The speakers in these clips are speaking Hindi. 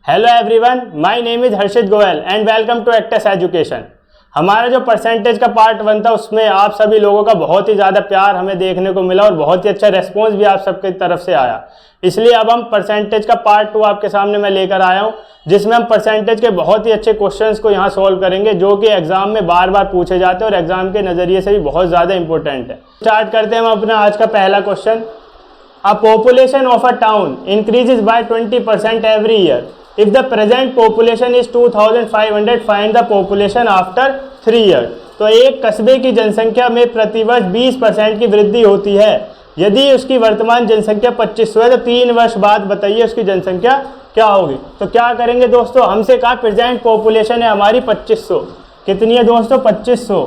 Hello everyone, my name is Harshit Goyal and welcome to एक्टेस एजुकेशन। हमारा जो परसेंटेज का पार्ट 1 था उसमें आप सभी लोगों का बहुत ही ज़्यादा प्यार हमें देखने को मिला और बहुत ही अच्छा रेस्पॉन्स भी आप सबकी तरफ से आया। इसलिए अब हम परसेंटेज का पार्ट 2 आपके सामने मैं लेकर आया हूं, जिसमें हम परसेंटेज के बहुत ही अच्छे क्वेश्चंस को यहां सॉल्व करेंगे, जो कि एग्जाम में बार बार पूछे जाते हैं और एग्जाम के नज़रिए से भी बहुत ज़्यादा इंपॉर्टेंट है। स्टार्ट करते हैं हम अपना आज का पहला question. A population of a town increases by 20% every year. If the present population is 2500, find the population after 3 years. तो एक कस्बे की जनसंख्या में प्रतिवर्ष 20% की वृद्धि होती है। यदि उसकी वर्तमान जनसंख्या 2500 है तो 3 वर्ष बाद बताइए उसकी जनसंख्या क्या होगी। तो क्या करेंगे दोस्तों, हमसे कहा प्रेजेंट पॉपुलेशन है हमारी 2500। कितनी है दोस्तों? 2500।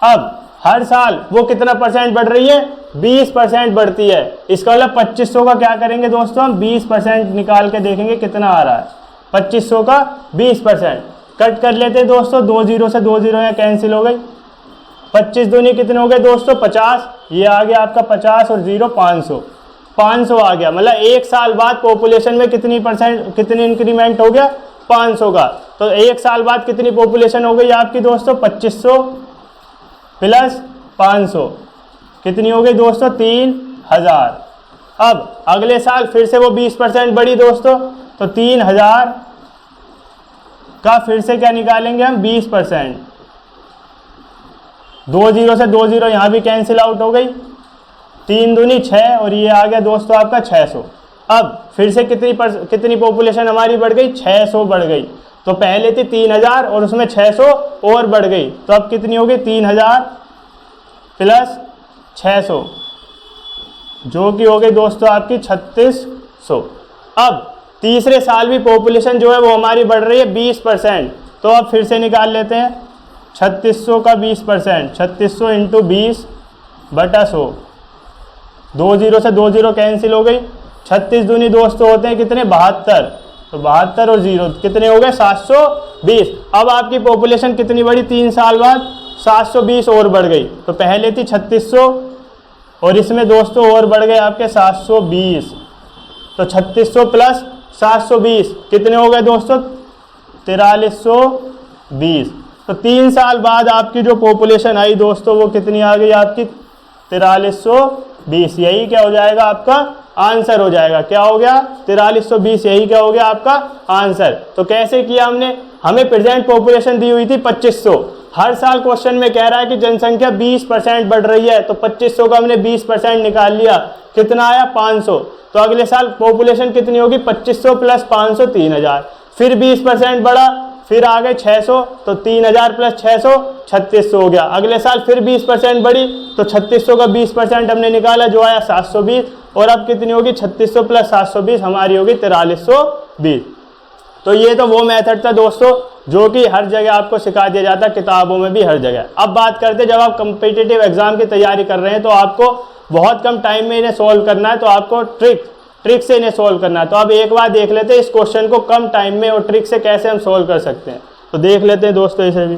अब हर साल वो कितना परसेंट बढ़ रही है? 20% बढ़ती है। इसका मतलब 2500 का क्या करेंगे दोस्तों, हम 20% निकाल के देखेंगे कितना आ रहा है। 2500 का 20% कट कर लेते हैं दोस्तों, 2 जीरो से 2 जीरो यहाँ कैंसिल हो गई। 25 दूनी कितने हो गए दोस्तों? 50। ये आ गया आपका 50 और 0 500। 500 आ गया, मतलब एक साल बाद पॉपुलेशन में कितनी इंक्रीमेंट हो गया? 500 का। तो एक साल बाद कितनी पॉपुलेशन हो गई आपकी दोस्तों? 2500 प्लस 500 कितनी हो गई दोस्तों? 3000। अब अगले साल फिर से वो 20% बढ़ी दोस्तों, तो 3000 का फिर से क्या निकालेंगे हम? 20%। 2 जीरो से 2 जीरो यहाँ भी कैंसिल आउट हो गई। 3 दूनी 6 और ये आ गया दोस्तों आपका 600। अब फिर से कितनी पॉपुलेशन हमारी बढ़ गई? 600 बढ़ गई। तो पहले थी 3000 और उसमें 600 और बढ़ गई, तो अब कितनी होगी? 3000 प्लस 600 जो कि हो गई दोस्तों आपकी 3600। अब तीसरे साल भी पॉपुलेशन जो है वो हमारी बढ़ रही है 20%। तो अब फिर से निकाल लेते हैं 3600 का 20%। 3600 इंटू 20/100। 2 जीरो से 2 जीरो कैंसिल हो गई। 36 दूनी दोस्तों होते हैं कितने? 72। तो 72 और 0 कितने हो गए? 720। अब आपकी पॉपुलेशन कितनी बढ़ी 3 साल बाद? 720 और बढ़ गई। तो पहले थी 3600 और इसमें दोस्तों और बढ़ गए आपके 720। तो 3600 प्लस 720 कितने हो गए दोस्तों? 4320। तो 3 साल बाद आपकी जो पॉपुलेशन आई दोस्तों वो कितनी आ गई आपकी? 4320। यही क्या हो जाएगा? आपका आंसर हो जाएगा। क्या हो गया? 4320। यही क्या हो गया? आपका आंसर। तो कैसे किया हमने? हमें प्रेजेंट पॉपुलेशन दी हुई थी 2500। हर साल क्वेश्चन में कह रहा है कि जनसंख्या 20% बढ़ रही है, तो 2500 का हमने 20% निकाल लिया। कितना आया? 500। तो अगले साल पॉपुलेशन कितनी होगी? 2500 प्लस 500 3000। फिर 20% बढ़ा, फिर आ गए 600, तो 3000 प्लस 600 3600 हो गया। अगले साल फिर 20% बढ़ी, तो 3600 का 20% हमने निकाला जो आया 720। और अब कितनी होगी? 3600 प्लस 720 हमारी होगी 4320। तो ये तो वो मेथड था दोस्तों जो कि हर जगह आपको सिखा दिया जाता है, किताबों में भी हर जगह। अब बात करते हैं जब आप कम्पिटिटिव एग्जाम की तैयारी कर रहे हैं तो आपको बहुत कम टाइम में इन्हें सॉल्व करना है, तो आपको ट्रिक से इन्हें सॉल्व करना है। तो अब एक बार देख लेते हैं इस क्वेश्चन को कम टाइम में और ट्रिक से कैसे हम सॉल्व कर सकते हैं। तो देख लेते हैं दोस्तों इसे भी।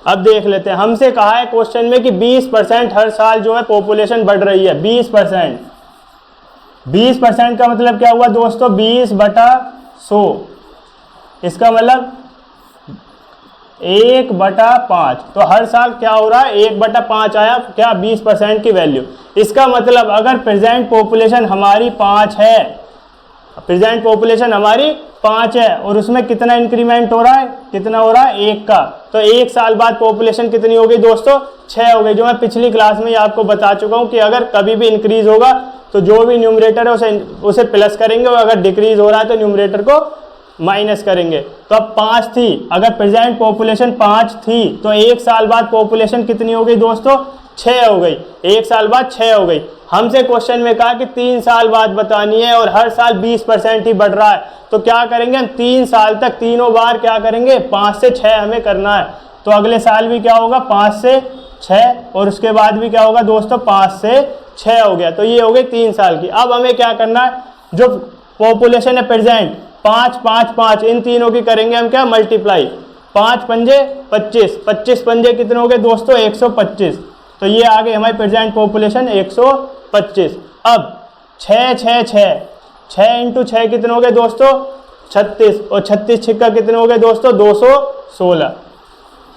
अब देख लेते हैं, हमसे कहा है क्वेश्चन में कि 20% हर साल जो है पॉपुलेशन बढ़ रही है। 20% 20% का मतलब क्या हुआ दोस्तों? 20/100। इसका मतलब 1/5। तो हर साल क्या हो रहा है? 1/5 आया क्या? 20% की वैल्यू। इसका मतलब अगर प्रेजेंट पॉपुलेशन हमारी 5 है, प्रेजेंट पॉपुलेशन हमारी 5 है और उसमें कितना इंक्रीमेंट हो रहा है? कितना हो रहा है? 1 का। तो 1 साल बाद पॉपुलेशन कितनी हो गई दोस्तों? 6 हो गई। जो मैं पिछली क्लास में आपको बता चुका हूं कि अगर कभी भी इंक्रीज होगा तो जो भी न्यूमरेटर है उसे प्लस करेंगे और अगर डिक्रीज हो रहा है तो न्यूमरेटर को माइनस करेंगे। तो अब 5 थी, अगर प्रेजेंट पॉपुलेशन 5 थी तो 1 साल बाद पॉपुलेशन कितनी हो गई दोस्तों? 6 हो गई। 1 साल बाद 6 हो गई। हमसे क्वेश्चन में कहा कि 3 साल बाद बतानी है और हर साल 20% ही बढ़ रहा है, तो क्या करेंगे हम? 3 साल तक तीनों बार क्या करेंगे? 5 से 6 हमें करना है। तो अगले साल भी क्या होगा? 5 से 6 और उसके बाद भी क्या होगा दोस्तों? 5 से 6 हो गया। तो ये हो गई 3 साल की। अब हमें क्या करना है? जो पॉपुलेशन है प्रेजेंट 5 5 5, इन तीनों की करेंगे हम क्या, मल्टीप्लाई। 5 पंजे 25, 25 पंजे कितने हो गए दोस्तों, 125। तो ये आ गई हमारी प्रेजेंट पॉपुलेशन 125। अब 6 6 6, 6 इंटू 6 कितने हो गए दोस्तों, 36, और 36 छिक्का कितने हो गए दोस्तों, 216।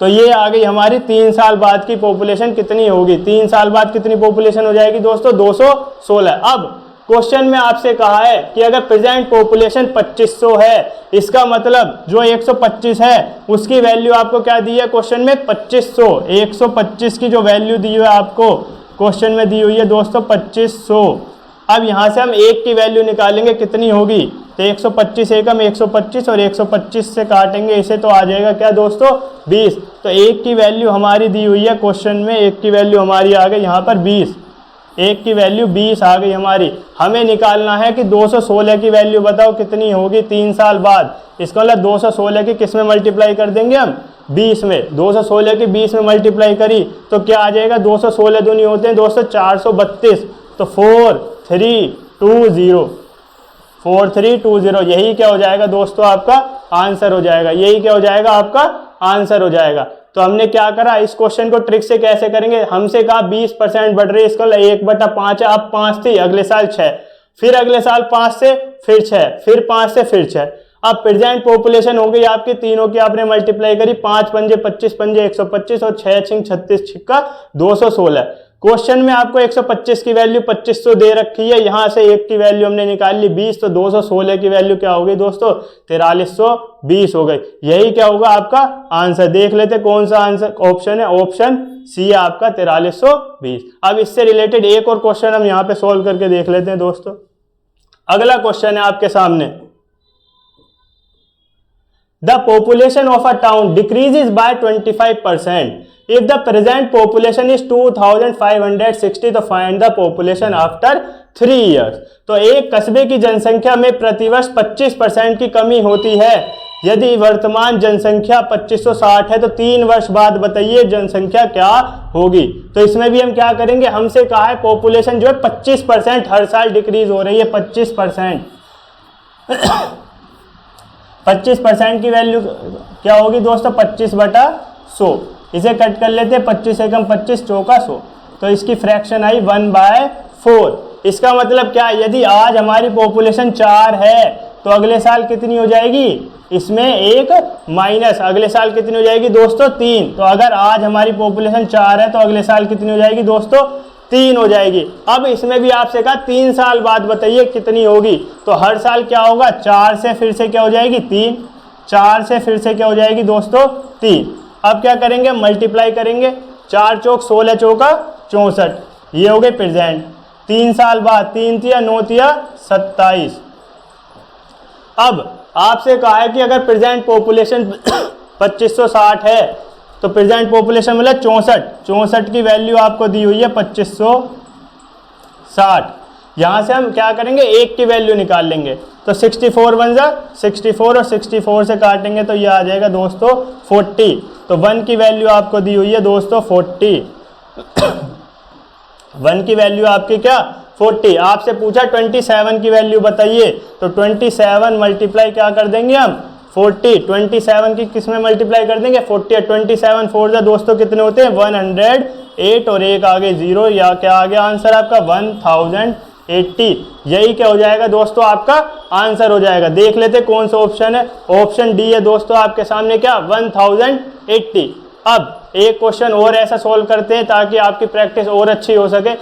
तो ये आ गई हमारी 3 साल बाद की पॉपुलेशन कितनी होगी, 3 साल बाद कितनी पॉपुलेशन हो जाएगी दोस्तों, 216। अब क्वेश्चन में आपसे कहा है कि अगर प्रेजेंट पॉपुलेशन 2500 है, इसका मतलब जो 125 है उसकी वैल्यू आपको क्या दी है क्वेश्चन में, 2500। 125 की जो वैल्यू दी हुई है आपको क्वेश्चन में दी हुई है दोस्तों 2500। अब यहाँ से हम 1 की वैल्यू निकालेंगे, कितनी होगी, तो 125 एकम 125 और 125 से काटेंगे इसे तो आ जाएगा क्या दोस्तों, 20। तो 1 की वैल्यू हमारी दी हुई है क्वेश्चन में, 1 की वैल्यू हमारी आ गई यहाँ पर 20। 1 की वैल्यू 20 आ गई हमारी। हमें निकालना है कि 216 की वैल्यू बताओ कितनी होगी 3 साल बाद। इसका मतलब 216 की किस में मल्टीप्लाई कर देंगे हम, 20 में। 216 की 20 में मल्टीप्लाई करी तो क्या आ जाएगा, 216 दूनी होते हैं दोस्तों 432। तो 4320, 4320, यही क्या हो जाएगा दोस्तों आपका आंसर हो जाएगा, यही क्या हो जाएगा आपका आंसर हो जाएगा। तो हमने क्या करा, इस क्वेश्चन को ट्रिक से कैसे करेंगे, हमसे कहा 20% बढ़ रही है, इसका 1/5 है। अब 5 थी, अगले साल 6, फिर अगले साल 5 से फिर 6, फिर 5 से फिर 6। अब प्रेजेंट पॉपुलेशन हो गई आपकी, तीनों की आपने मल्टीप्लाई करी, 5 पंजे 25 पंजे 125 और 6 छिंग 36 छिक्का 216। क्वेश्चन में आपको 125 की वैल्यू 2500 दे रखी है, यहां से 1 की वैल्यू हमने निकाल ली 20, तो 216 की वैल्यू क्या हो गई दोस्तों, 4320 हो गई। यही क्या होगा आपका आंसर। देख लेते कौन सा आंसर ऑप्शन है, ऑप्शन सी है आपका 4320। अब इससे रिलेटेड एक और क्वेश्चन हम यहाँ पे सोल्व करके देख लेते हैं दोस्तों। अगला क्वेश्चन है आपके सामने, the population of a town decreases by 25% if the present population is 2560, तो find the population after 3 years। तो एक कस्बे की जनसंख्या में प्रतिवर्ष 25% की कमी होती है, यदि वर्तमान जनसंख्या 2560 है तो 3 वर्ष बाद बताइए जनसंख्या क्या होगी। तो इसमें भी हम क्या करेंगे, हमसे कहा है पॉपुलेशन जो है 25% हर साल डिक्रीज हो रही है, 25%। 25% की वैल्यू क्या होगी दोस्तों, 25/100। इसे कट कर लेते हैं, 25 एकम 25 चौका 100, तो इसकी फ्रैक्शन आई 1/4। इसका मतलब क्या है, यदि आज हमारी पॉपुलेशन 4 है तो अगले साल कितनी हो जाएगी, इसमें 1 माइनस, अगले साल कितनी हो जाएगी दोस्तों 3। तो अगर आज हमारी पॉपुलेशन 4 है तो अगले साल कितनी हो जाएगी दोस्तों 3 हो जाएगी। अब इसमें भी आपसे कहा 3 साल बाद बताइए कितनी होगी, तो हर साल क्या होगा, 4 से फिर से क्या हो जाएगी 3, 4 से फिर से क्या हो जाएगी दोस्तों 3। अब क्या करेंगे, मल्टीप्लाई करेंगे, 4 चौक 16 चौका 64, ये हो गए प्रेजेंट। 3 साल बाद 3 तिया 9 तिया 27। अब आपसे कहा है कि अगर प्रेजेंट पॉपुलेशन 2560 है तो प्रेजेंट पॉपुलेशन मतलब 64 की वैल्यू आपको दी हुई है 2560। यहाँ से हम क्या करेंगे, 1 की वैल्यू निकाल लेंगे, तो 64 बन जा 64 और 64 से काटेंगे तो ये आ जाएगा दोस्तों 40। तो 1 की वैल्यू आपको दी हुई है दोस्तों 40। 1 की वैल्यू आपकी क्या 40। आपसे पूछा 27 की वैल्यू बताइए, तो 27 मल्टीप्लाई क्या कर देंगे हम 40, 27 की किस में मल्टीप्लाई कर देंगे 40। 27 4 जा दोस्तों कितने होते हैं 108, और एक आगे 0, या क्या आ गया आंसर आपका 1080। यही क्या हो जाएगा दोस्तों आपका आंसर हो जाएगा। देख लेते कौन सा ऑप्शन है, ऑप्शन डी है दोस्तों आपके सामने क्या 1080। अब एक क्वेश्चन और ऐसा सोल्व करते हैं ताकि आपकी प्रैक्टिस और अच्छी हो सके।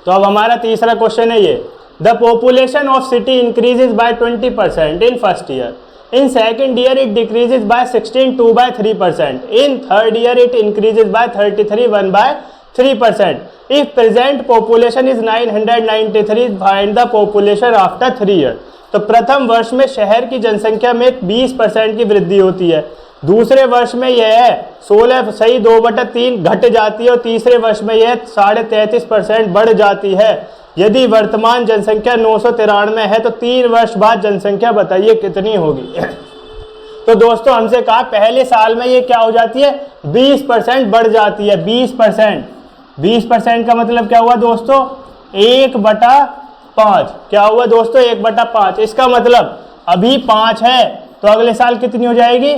तो अब हमारा तीसरा क्वेश्चन है ये, the population of city increases by 20% in first year, in second year it decreases by 16 2/3%, in third year it increases by 33 1/3%, if present population is 993 find the population after 3 years। तो प्रथम वर्ष में शहर की जनसंख्या में 20% की वृद्धि होती है, दूसरे वर्ष में यह 16 सही 2/3 घट जाती है और तीसरे वर्ष में यह 33.5% बढ़ जाती है। यदि वर्तमान जनसंख्या 993 है तो 3 वर्ष बाद जनसंख्या बताइए कितनी होगी। तो दोस्तों हमसे कहा पहले साल में ये क्या हो जाती है 20% बढ़ जाती है, 20%। 20% का मतलब क्या हुआ दोस्तों 1/5, क्या हुआ दोस्तों 1/5। इसका मतलब अभी 5 है तो अगले साल कितनी हो जाएगी,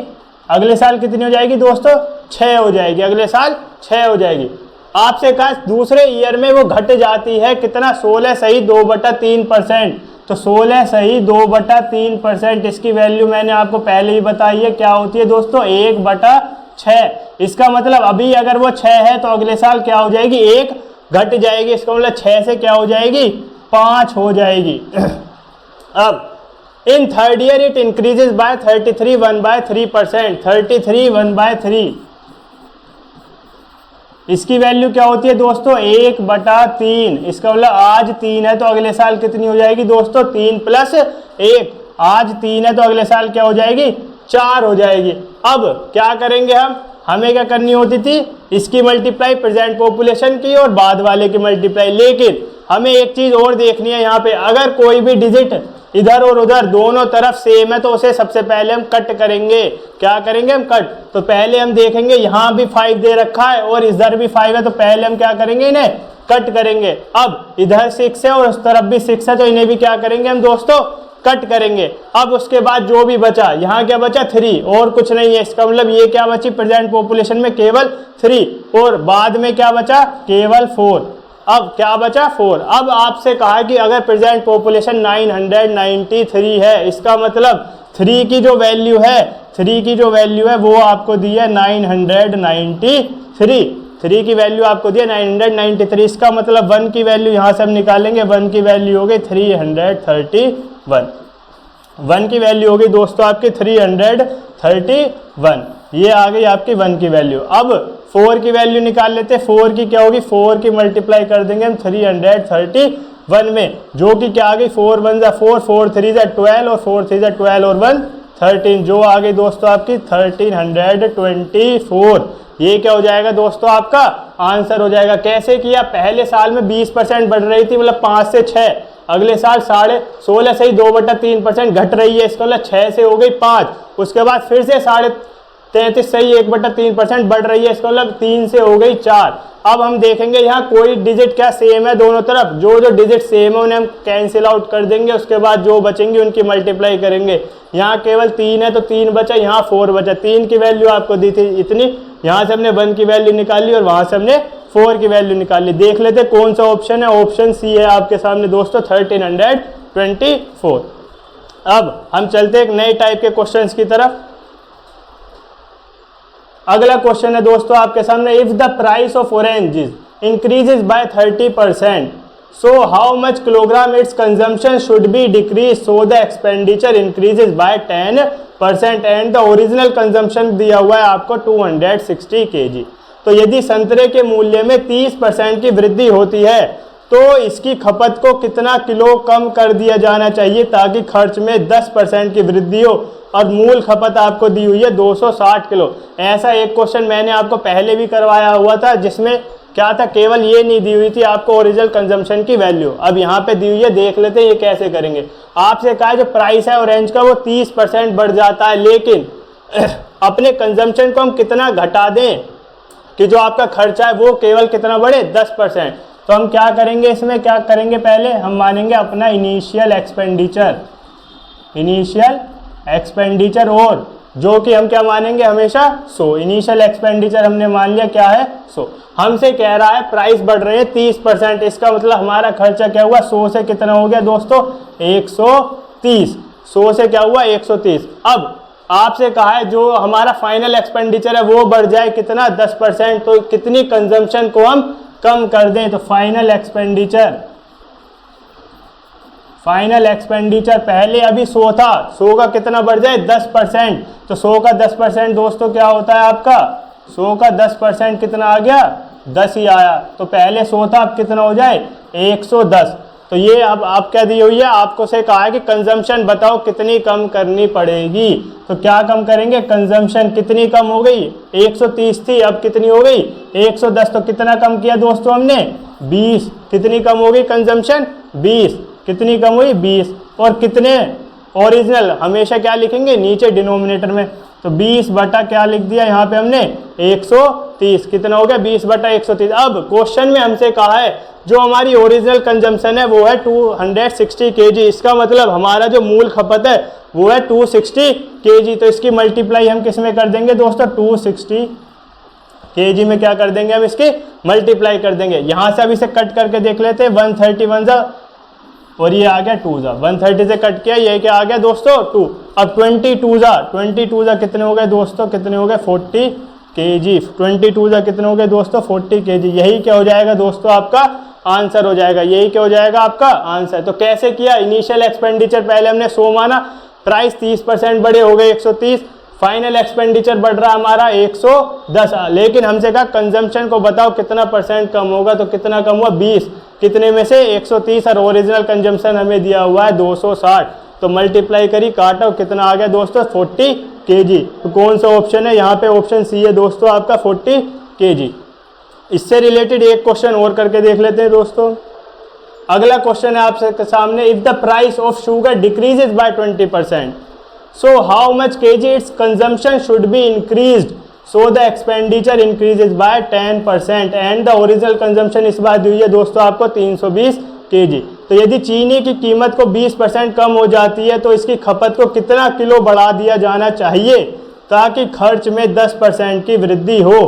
अगले साल कितनी हो जाएगी दोस्तों, 6 हो जाएगी, अगले साल 6 हो जाएगी। आपसे कहा दूसरे ईयर में वो घट जाती है कितना, 16 सही 2/3%। तो 16 सही 2/3%, इसकी वैल्यू मैंने आपको पहले ही बताई है क्या होती है दोस्तों, 1/6। इसका मतलब अभी अगर वो 6 है तो अगले साल क्या हो जाएगी, 1 घट जाएगी, इसका मतलब 6 से क्या हो जाएगी, 5 हो जाएगी। अब in third year it increases by 33 1/3%, 33 1/3। इसकी वैल्यू क्या होती है दोस्तों, 1/3। इसका मतलब आज 3 है तो अगले साल कितनी हो जाएगी दोस्तों, 3 + 1। आज 3 है तो अगले साल क्या हो जाएगी, 4 हो जाएगी। अब क्या करेंगे हमें क्या करनी होती थी, इसकी मल्टीप्लाई प्रेजेंट पॉपुलेशन की और बाद वाले की मल्टीप्लाई। लेकिन हमें एक चीज और देखनी है यहाँ पे, अगर कोई भी डिजिट इधर और उधर दोनों तरफ सेम है तो उसे सबसे पहले हम कट करेंगे। क्या करेंगे हम, कट। तो पहले हम देखेंगे यहाँ भी 5 दे रखा है और इधर भी 5 है तो पहले हम क्या करेंगे, इन्हें कट करेंगे। अब इधर 6 है और उस तरफ भी 6 है तो इन्हें भी क्या करेंगे हम दोस्तों, कट करेंगे। अब उसके बाद जो भी बचा, यहाँ क्या बचा, 3 और कुछ नहीं है। इसका मतलब ये क्या बची प्रेजेंट पॉपुलेशन में, केवल 3 और बाद में क्या बचा, केवल 4। अब क्या बचा, 4। अब आपसे कहा कि अगर प्रेजेंट पॉपुलेशन 993 है, इसका मतलब 3 की जो वैल्यू है, 3 की जो वैल्यू है वो आपको दी है 993। 3 की वैल्यू आपको दी है 993। इसका मतलब 1 की वैल्यू यहाँ से हम निकालेंगे, 1 की वैल्यू हो गई 331। 1 की वैल्यू होगी दोस्तों आपकी 331। ये आ गई आपकी 1 की वैल्यू। अब 4 की वैल्यू निकाल लेते हैं। 4 की क्या होगी, 4 की मल्टीप्लाई कर देंगे हम 331 में, जो कि क्या आ गई, 4 1 जा 4, 4 3 जा 12 और 4 3 जा 12 और 1 13, जो आ गई दोस्तों आपकी 1324। ये क्या हो जाएगा दोस्तों, आपका आंसर हो जाएगा। कैसे किया, पहले साल में 20% बढ़ रही थी, मतलब 5 से 6, अगले साल 16.5 से ही 2/3% घट रही है, इसका मतलब 6 से हो गई 5, उसके बाद फिर से 33 से ही 1/3% बढ़ रही है, इसका मतलब 3 से हो गई 4। अब हम देखेंगे यहाँ कोई डिजिट क्या सेम है दोनों तरफ, जो जो डिजिट सेम है उन्हें हम कैंसिल आउट कर देंगे, उसके बाद जो बचेंगे उनकी मल्टीप्लाई करेंगे। यहाँ केवल 3 है तो 3 बचा, यहाँ 4 बचा। 3 की वैल्यू आपको दी थी इतनी, यहाँ से हमने 1 की वैल्यू निकाली और वहाँ से हमने 4 की वैल्यू निकाली। देख लेते कौन सा ऑप्शन है, ऑप्शन सी है आपके सामने दोस्तों, 1324। अब हम चलते एक नए टाइप के क्वेश्चंस की तरफ। अगला क्वेश्चन है दोस्तों आपके सामने, if the price of oranges increases by 30%, so how much kilogram it's consumption should be decrease so the expenditure increases by 10% and the original consumption दिया हुआ है आपको 260 kg। तो यदि संतरे के मूल्य में 30% की वृद्धि होती है तो इसकी खपत को कितना किलो कम कर दिया जाना चाहिए ताकि खर्च में 10% की वृद्धि हो, और मूल खपत आपको दी हुई है 260 किलो। ऐसा एक क्वेश्चन मैंने आपको पहले भी करवाया हुआ था, जिसमें क्या था, केवल ये नहीं दी हुई थी आपको ओरिजिनल कंजम्पशन की वैल्यू। अब यहाँ पे दी हुई है, देख लेते हैं ये कैसे करेंगे। आपसे कहा जो प्राइस है ऑरेंज का वो 30% बढ़ जाता है, लेकिन अपने कंजम्पशन को हम कितना घटा दें कि जो आपका खर्चा है वो केवल कितना बढ़े, 10%। तो हम क्या करेंगे, इसमें क्या करेंगे, पहले हम मानेंगे अपना इनिशियल एक्सपेंडिचर और जो कि हम क्या मानेंगे हमेशा 100। इनिशियल एक्सपेंडिचर हमने मान लिया क्या है 100। हमसे कह रहा है प्राइस बढ़ रहे हैं 30%, इसका मतलब हमारा खर्चा क्या हुआ, 100 से कितना हो गया दोस्तों, 130। 100 से क्या हुआ, 130। अब आपसे कहा है जो हमारा फाइनल एक्सपेंडिचर है वो बढ़ जाए कितना, 10%। तो कितनी कंजम्पशन को हम कम कर दें, तो फाइनल एक्सपेंडिचर पहले अभी 100 था, 100 का कितना बढ़ जाए, 10%। तो 100 का 10% दोस्तों क्या होता है आपका, 100 का 10% कितना आ गया, 10 ही आया। तो पहले 100 था, अब कितना हो जाए, 110। तो ये अब आप क्या दी हुई है, आपको से कहा है कि कंजम्पशन बताओ कितनी कम करनी पड़ेगी। तो क्या कम करेंगे, कंजम्पशन कितनी कम हो गई, 130 थी, अब कितनी हो गई, 110। तो कितना कम किया दोस्तों हमने, 20। कितनी कम हो गई कंजम्पशन, 20। कितनी कम हुई, 20। और कितने ओरिजिनल हमेशा क्या लिखेंगे, नीचे डिनोमिनेटर में। तो 20 बटा क्या लिख दिया यहाँ पे हमने 130, कितना हो गया 20 बटा 130। अब क्वेश्चन में हमसे कहा है जो हमारी ओरिजिनल कंजम्पशन है वो है 260 kg, इसका मतलब हमारा जो मूल खपत है वो है 260 kg। तो इसकी मल्टीप्लाई हम किस में कर देंगे दोस्तों, 260 kg में क्या कर देंगे हम इसकी मल्टीप्लाई कर देंगे। यहाँ से अब इसे कट करके देख लेते हैं, 131 जा और ये आ गया 2 जा, 130 से कट किया, ये क्या आ गया दोस्तों 2। अब 22 जा कितने हो गए दोस्तों, कितने हो गए 40 kg। 22 जा कितने हो गए दोस्तों 40 kg। यही क्या हो जाएगा दोस्तों आपका आंसर हो जाएगा, यही क्या हो जाएगा आपका आंसर। तो कैसे किया, इनिशियल एक्सपेंडिचर पहले हमने 100 माना, प्राइस 30% बड़े हो गए 130, फाइनल एक्सपेंडिचर बढ़ रहा हमारा 110, लेकिन हमसे कहा कंजम्पशन को बताओ कितना परसेंट कम होगा, तो कितना कम हुआ 20, कितने में से 130, और ओरिजिनल कंजम्पशन हमें दिया हुआ है 260। तो मल्टीप्लाई करी, काटा, कितना आ गया दोस्तों 40 kg। तो कौन सा ऑप्शन है यहाँ पे, ऑप्शन सी है दोस्तों आपका 40 kg। इससे रिलेटेड एक क्वेश्चन और करके देख लेते हैं दोस्तों। अगला क्वेश्चन है आपके सामने, if the price of sugar decreases bye 20%, so how much kg its consumption should be increased, so the expenditure increases by 10% and the original consumption इस बार दी हुई है दोस्तों आपको 320 kg। तो यदि चीनी की कीमत को 20% कम हो जाती है तो इसकी खपत को कितना किलो बढ़ा दिया जाना चाहिए ताकि खर्च में 10% की वृद्धि हो,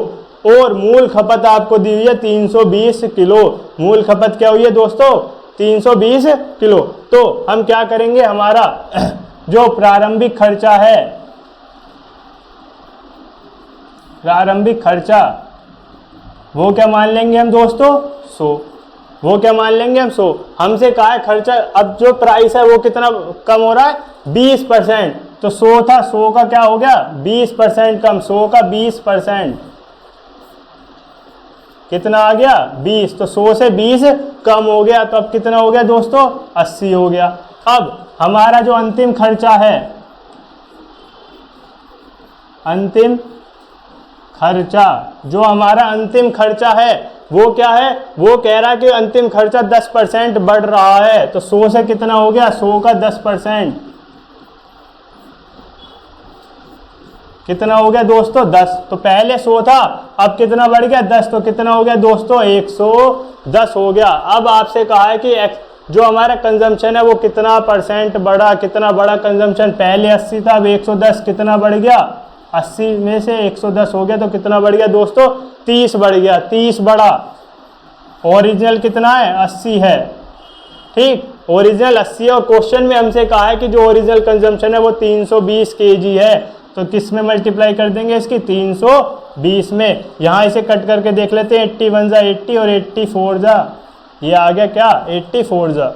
और मूल खपत आपको दी हुई है 320 किलो। मूल खपत क्या हुई है दोस्तों 320 किलो। तो हम क्या करेंगे, हमारा जो प्रारंभिक खर्चा है, प्रारंभिक खर्चा वो क्या मान लेंगे हम दोस्तों 100, वो क्या मान लेंगे हम 100। हमसे कहा है खर्चा, अब जो प्राइस है वो कितना कम हो रहा है 20%, तो 100 था, 100 का क्या हो गया 20% कम, 100 का 20% कितना आ गया 20, तो 100 से 20 कम हो गया, तो अब कितना हो गया दोस्तों 80 हो गया। अब हमारा जो अंतिम खर्चा है, अंतिम खर्चा, जो हमारा अंतिम खर्चा है वो क्या है, वो कह रहा है कि अंतिम खर्चा 10% बढ़ रहा है, तो 100 से कितना हो गया 100 का 10%, कितना हो गया दोस्तों 10। तो पहले 100 था, अब कितना बढ़ गया 10, तो कितना हो गया दोस्तों 110 हो गया। अब आपसे कहा है कि जो हमारा कंजम्पशन है वो कितना परसेंट बढ़ा, कितना बड़ा कंजम्पशन, पहले 80 था, अब 110, कितना बढ़ गया 80 में से 110 हो गया, तो कितना बढ़ गया दोस्तों 30 बढ़ गया, 30 बढ़ा। ओरिजिनल कितना है 80 है, ठीक, ओरिजिनल 80 है, और क्वेश्चन में हमसे कहा है कि जो ओरिजिनल कंजम्पशन है वो 320 kg है, तो किस में मल्टीप्लाई कर देंगे इसकी 320 में। यहाँ इसे कट करके देख लेते हैं, 81 जा 80 और 84 जा, ये आ गया क्या 84 जा,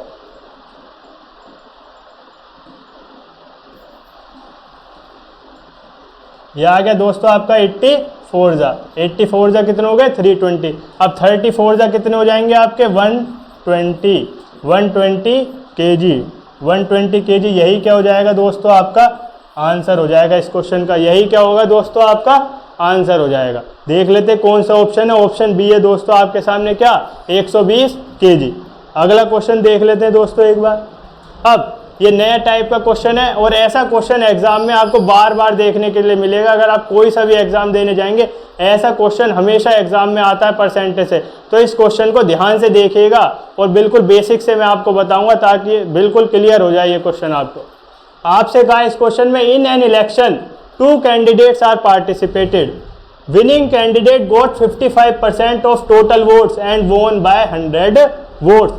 ये आ गया दोस्तों आपका 84 जा, 84 जा कितने हो गए 320। अब 34 जा कितने हो जाएंगे आपके 120 kg, 120 kg, यही क्या हो जाएगा दोस्तों आपका आंसर हो जाएगा इस क्वेश्चन का, यही क्या होगा दोस्तों आपका आंसर हो जाएगा। देख लेते हैं कौन सा ऑप्शन है, ऑप्शन बी है दोस्तों आपके सामने क्या 120 kg। अगला क्वेश्चन देख लेते हैं दोस्तों एक बार। अब ये नया टाइप का क्वेश्चन है, और ऐसा क्वेश्चन एग्जाम में आपको बार बार देखने के लिए मिलेगा। अगर आप कोई सा भी एग्जाम देने जाएंगे, ऐसा क्वेश्चन हमेशा एग्जाम में आता है परसेंटेज से। तो इस क्वेश्चन को ध्यान से देखिएगा और बिल्कुल बेसिक से मैं आपको बताऊंगा ताकि बिल्कुल क्लियर हो जाए ये क्वेश्चन आपको। आपसे कहा इस क्वेश्चन में, in an election 2 candidates are participated, winning candidate got 55% of total votes and won by 100 votes,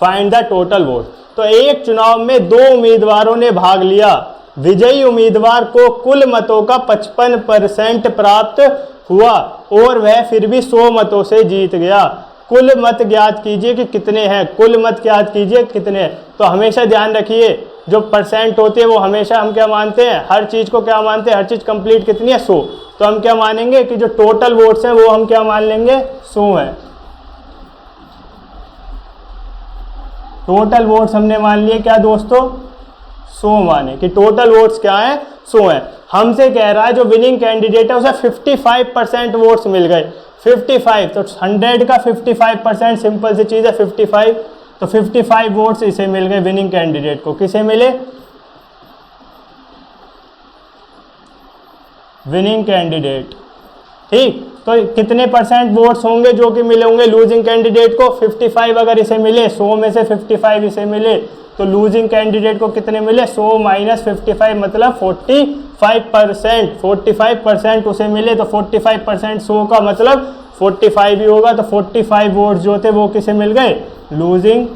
find the total vote. तो एक चुनाव में 2 उम्मीदवारों ने भाग लिया, विजयी उम्मीदवार को कुल मतों का 55% प्राप्त हुआ और वह फिर भी 100 मतों से जीत गया। कुल मत ज्ञात कीजिए कि कितने हैं, कुल मत ज्ञात कीजिए कितने हैं। तो हमेशा ध्यान रखिए जो परसेंट होते हैं वो हमेशा हम क्या मानते हैं, हर चीज़ को क्या मानते हैं, हर चीज़ कंप्लीट कितनी है 100। तो हम क्या मानेंगे कि जो टोटल वोट्स हैं वो हम क्या मान लेंगे 100 हैं। टोटल वोट्स हमने मान लिए क्या दोस्तों 100 माने कि टोटल वोट्स क्या है 100 है। हमसे कह रहा है जो विनिंग कैंडिडेट है उसे 55% वोट्स मिल गए, 55, तो 100 का 55% सिंपल सी चीज़ है 55, तो 55 वोट्स इसे मिल गए विनिंग कैंडिडेट को। किसे मिले विनिंग कैंडिडेट। ठीक, तो कितने परसेंट वोट्स होंगे जो कि मिले होंगे लूजिंग कैंडिडेट को? 55 अगर इसे मिले, 100 में से 55 इसे मिले, तो लूजिंग कैंडिडेट को कितने मिले? 100 माइनस 55 मतलब 45%। 45% उसे मिले तो 45% 100 का मतलब 45 ही होगा, तो 45 वोट्स जो थे वो किसे मिल गए? लूजिंग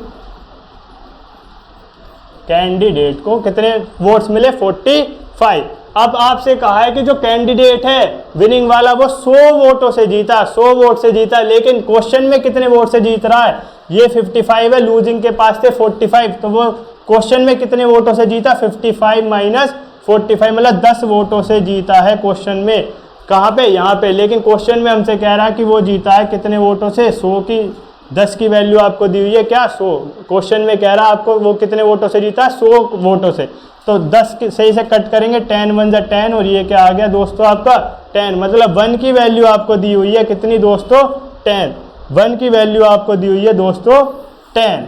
कैंडिडेट को कितने वोट्स मिले? 45। अब आपसे कहा है कि जो कैंडिडेट है विनिंग वाला वो 100 वोटों से जीता, 100 वोट से जीता, लेकिन क्वेश्चन में कितने वोट से जीत रहा है? ये 55 है, लूजिंग के पास थे 45, तो वो क्वेश्चन में कितने वोटों से जीता? 55 माइनस 45 मतलब 10 वोटों से जीता है क्वेश्चन में। कहाँ पे? यहाँ पे। लेकिन क्वेश्चन में हमसे कह रहा है कि वो जीता है कितने वोटों से? 100 की 10 की वैल्यू आपको दी हुई है क्या? 100। क्वेश्चन में कह रहा है आपको वो कितने वोटों से जीता? 100 वोटों से। तो 10 सही से कट करेंगे, 10 1 जा 10, और ये क्या आ गया दोस्तों आपका 10, मतलब 1 की वैल्यू आपको दी हुई है कितनी दोस्तों? 10। 1 की वैल्यू आपको दी हुई है दोस्तों 10।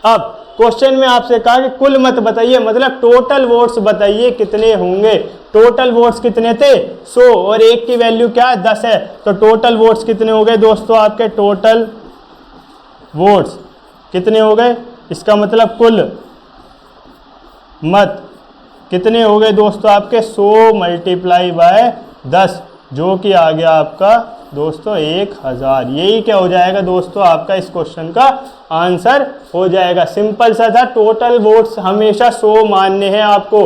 अब क्वेश्चन में आपसे कहा कि कुल मत बताइए, मतलब टोटल वोट्स बताइए कितने होंगे। टोटल वोट्स कितने थे? 100, और 1 की वैल्यू क्या है? 10 है, तो टोटल वोट्स कितने हो गए दोस्तों आपके? टोटल वोट्स कितने हो गए? इसका मतलब कुल मत कितने हो गए दोस्तों आपके? 100 मल्टीप्लाई बाय 10, जो कि आ गया आपका दोस्तों 1000। यही क्या हो जाएगा दोस्तों आपका इस क्वेश्चन का आंसर हो जाएगा। सिंपल सा था, टोटल वोट्स हमेशा 100 मानने हैं आपको।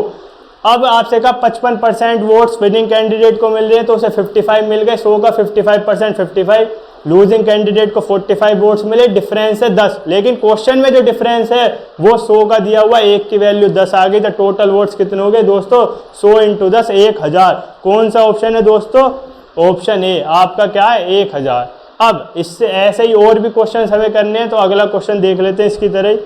अब आपसे कहा 55% वोट्स विनिंग कैंडिडेट को मिल रहे हैं, तो उसे 55 मिल गए, 100 का 55% 55, लूजिंग कैंडिडेट को 45 वोट्स मिले, डिफरेंस है 10। लेकिन क्वेश्चन में जो डिफरेंस है वो 100 का दिया हुआ, 1 की वैल्यू 10 आ गई, तो टोटल वोट्स कितने हो गए दोस्तों? 100 × 10 1000। कौन सा ऑप्शन है दोस्तों? ऑप्शन ए आपका क्या है? 1000। अब इससे ऐसे ही और भी क्वेश्चन हमें करने हैं, तो अगला क्वेश्चन देख लेते हैं इसकी तरह।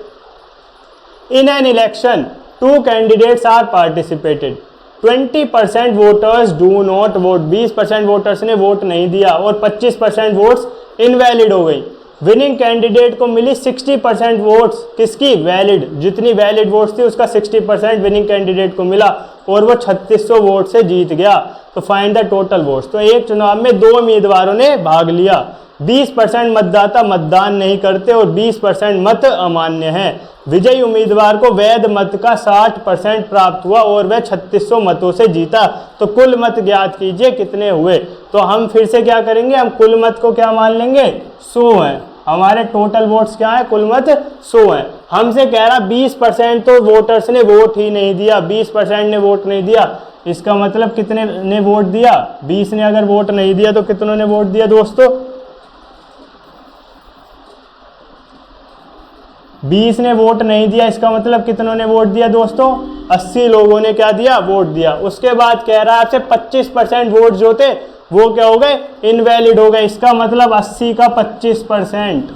In an election 2 candidates are participated, 20% voters do not vote, 20% voters ने वोट नहीं दिया और 25% वोट्स इनवैलिड हो गई। विनिंग कैंडिडेट को मिली 60% वोट्स, किसकी? वैलिड। जितनी वैलिड वोट्स थी उसका 60% विनिंग कैंडिडेट को मिला, और वो 3600 वोट से जीत गया। तो फाइंड द टोटल वोट्स। तो एक चुनाव में 2 उम्मीदवारों ने भाग लिया, 20% मतदाता मतदान नहीं करते और 20% मत अमान्य हैं। विजयी उम्मीदवार को वैध मत का 60% प्राप्त हुआ और वह 3600 मतों से जीता। तो कुल मत ज्ञात कीजिए कितने हुए। तो हम फिर से क्या करेंगे? हम कुल मत को क्या मान लेंगे? 100 है। हमारे टोटल वोट्स क्या है? कुल मत 100 है। हमसे कह रहा 20% तो वोटर्स ने वोट ही नहीं दिया, 20% ने वोट नहीं दिया। इसका मतलब कितने ने वोट दिया? 20 ने अगर वोट नहीं दिया तो कितनों ने वोट दिया दोस्तों? 20 ने वोट नहीं दिया, इसका मतलब कितनों ने वोट दिया दोस्तों? 80 लोगों ने क्या दिया? वोट दिया। उसके बाद कह रहा है आपसे 25% वोट जो थे वो क्या हो गए? इनवैलिड हो गए। इसका मतलब 80 का 25%।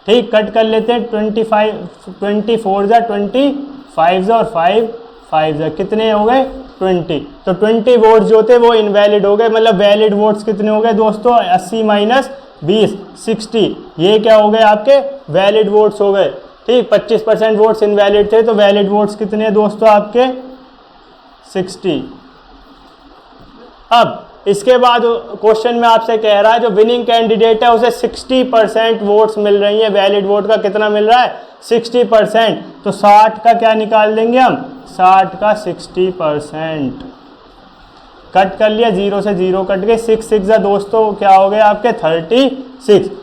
ठीक, कट कर लेते हैं। 24 जा 25 जा और 5 जा कितने हो गए? 20। तो 20 वोट जो थे वो इनवैलिड हो गए, मतलब वैलिड वोट्स कितने हो गए दोस्तों? 80 माइनस 20 60। ये क्या हो गए? आपके वैलिड वोट्स हो गए। ठीक, 25% वोट्स इनवैलिड थे, तो वैलिड वोट्स कितने हैं दोस्तों आपके? 60। अब इसके बाद क्वेश्चन में आपसे कह रहा है जो विनिंग कैंडिडेट है उसे 60% वोट्स मिल रही हैं, वैलिड वोट का कितना मिल रहा है? 60%। तो 60 का क्या निकाल देंगे हम? 60 का 60%। कट कर लिया, 0 से 0 कट गए, 6 6 दोस्तों क्या हो गए आपके? 36।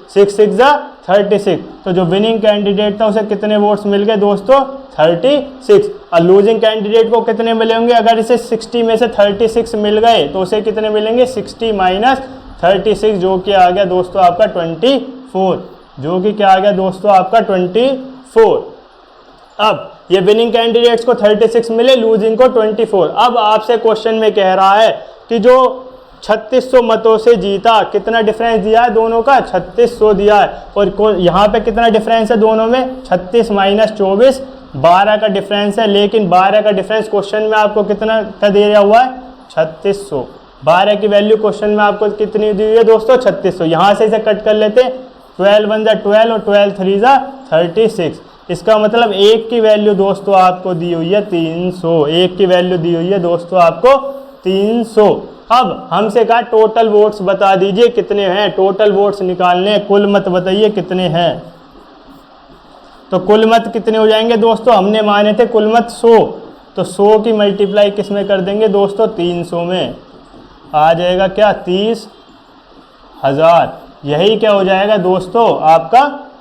6 6 36। तो जो विनिंग कैंडिडेट था उसे कितने वोट्स मिल गए दोस्तों? 36। और लूजिंग कैंडिडेट को कितने मिले होंगे? अगर इसे 60 में से 36 मिल गए तो उसे कितने मिलेंगे? 60 माइनस 36, जो कि आ गया दोस्तों आपका 24, जो कि क्या आ गया दोस्तों आपका 24। अब ये विनिंग कैंडिडेट्स को 36 मिले, लूजिंग को 24। अब आपसे क्वेश्चन में कह रहा है कि जो 3600 मतों से जीता, कितना डिफरेंस दिया है दोनों का? 3600 दिया है। और यहाँ पे कितना डिफरेंस है दोनों में? 36 माइनस 24, 12 का डिफरेंस है। लेकिन 12 का डिफरेंस क्वेश्चन में आपको कितना का दे दिया हुआ है? 3600। 12 की वैल्यू क्वेश्चन में आपको कितनी दी हुई है दोस्तों? 3600। यहाँ से इसे कट कर लेते हैं, 12 1 जा 12 और 12 3 जा 36। इसका मतलब एक की वैल्यू दोस्तों आपको दी हुई है 300, एक की वैल्यू दी हुई है दोस्तों आपको 300। अब हमसे कहा टोटल वोट्स बता दीजिए कितने हैं, टोटल वोट्स निकालने हैं, कुल मत बताइए कितने हैं। तो कुल मत कितने हो जाएंगे दोस्तों, हमने माने थे कुल मत 100, तो 100 की मल्टीप्लाई किस में कर देंगे दोस्तों 300 में, आ जाएगा क्या 30,000। यही क्या हो जाएगा दोस्तों आपका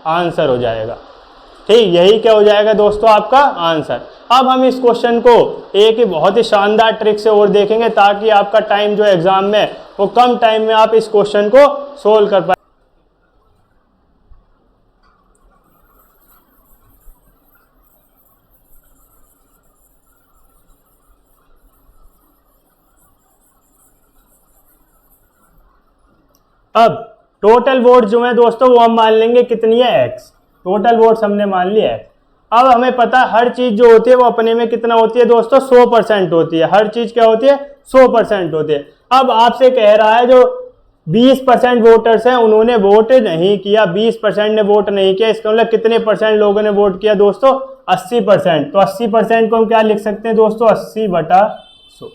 आंसर हो जाएगा। ठीक, यही क्या हो जाएगा दोस्तों आपका आंसर। अब हम इस क्वेश्चन को एक ही बहुत ही शानदार ट्रिक से और देखेंगे ताकि आपका टाइम जो एग्जाम में वो कम टाइम में आप इस क्वेश्चन को सोल्व कर पाए। अब टोटल वोट जो है दोस्तों वो हम मान लेंगे कितनी है x, टोटल वोट्स हमने मान लिया x। अब हमें पता हर चीज जो होती है वो अपने में कितना होती है दोस्तों 100% होती है, हर चीज क्या होती है 100% होती है। अब आपसे कह रहा है जो 20% वोटर्स हैं उन्होंने वोट नहीं किया, 20% ने वोट नहीं किया, इसका मतलब कितने परसेंट लोगों ने वोट किया दोस्तों 80%। तो 80% को हम क्या लिख सकते हैं दोस्तों 80/100।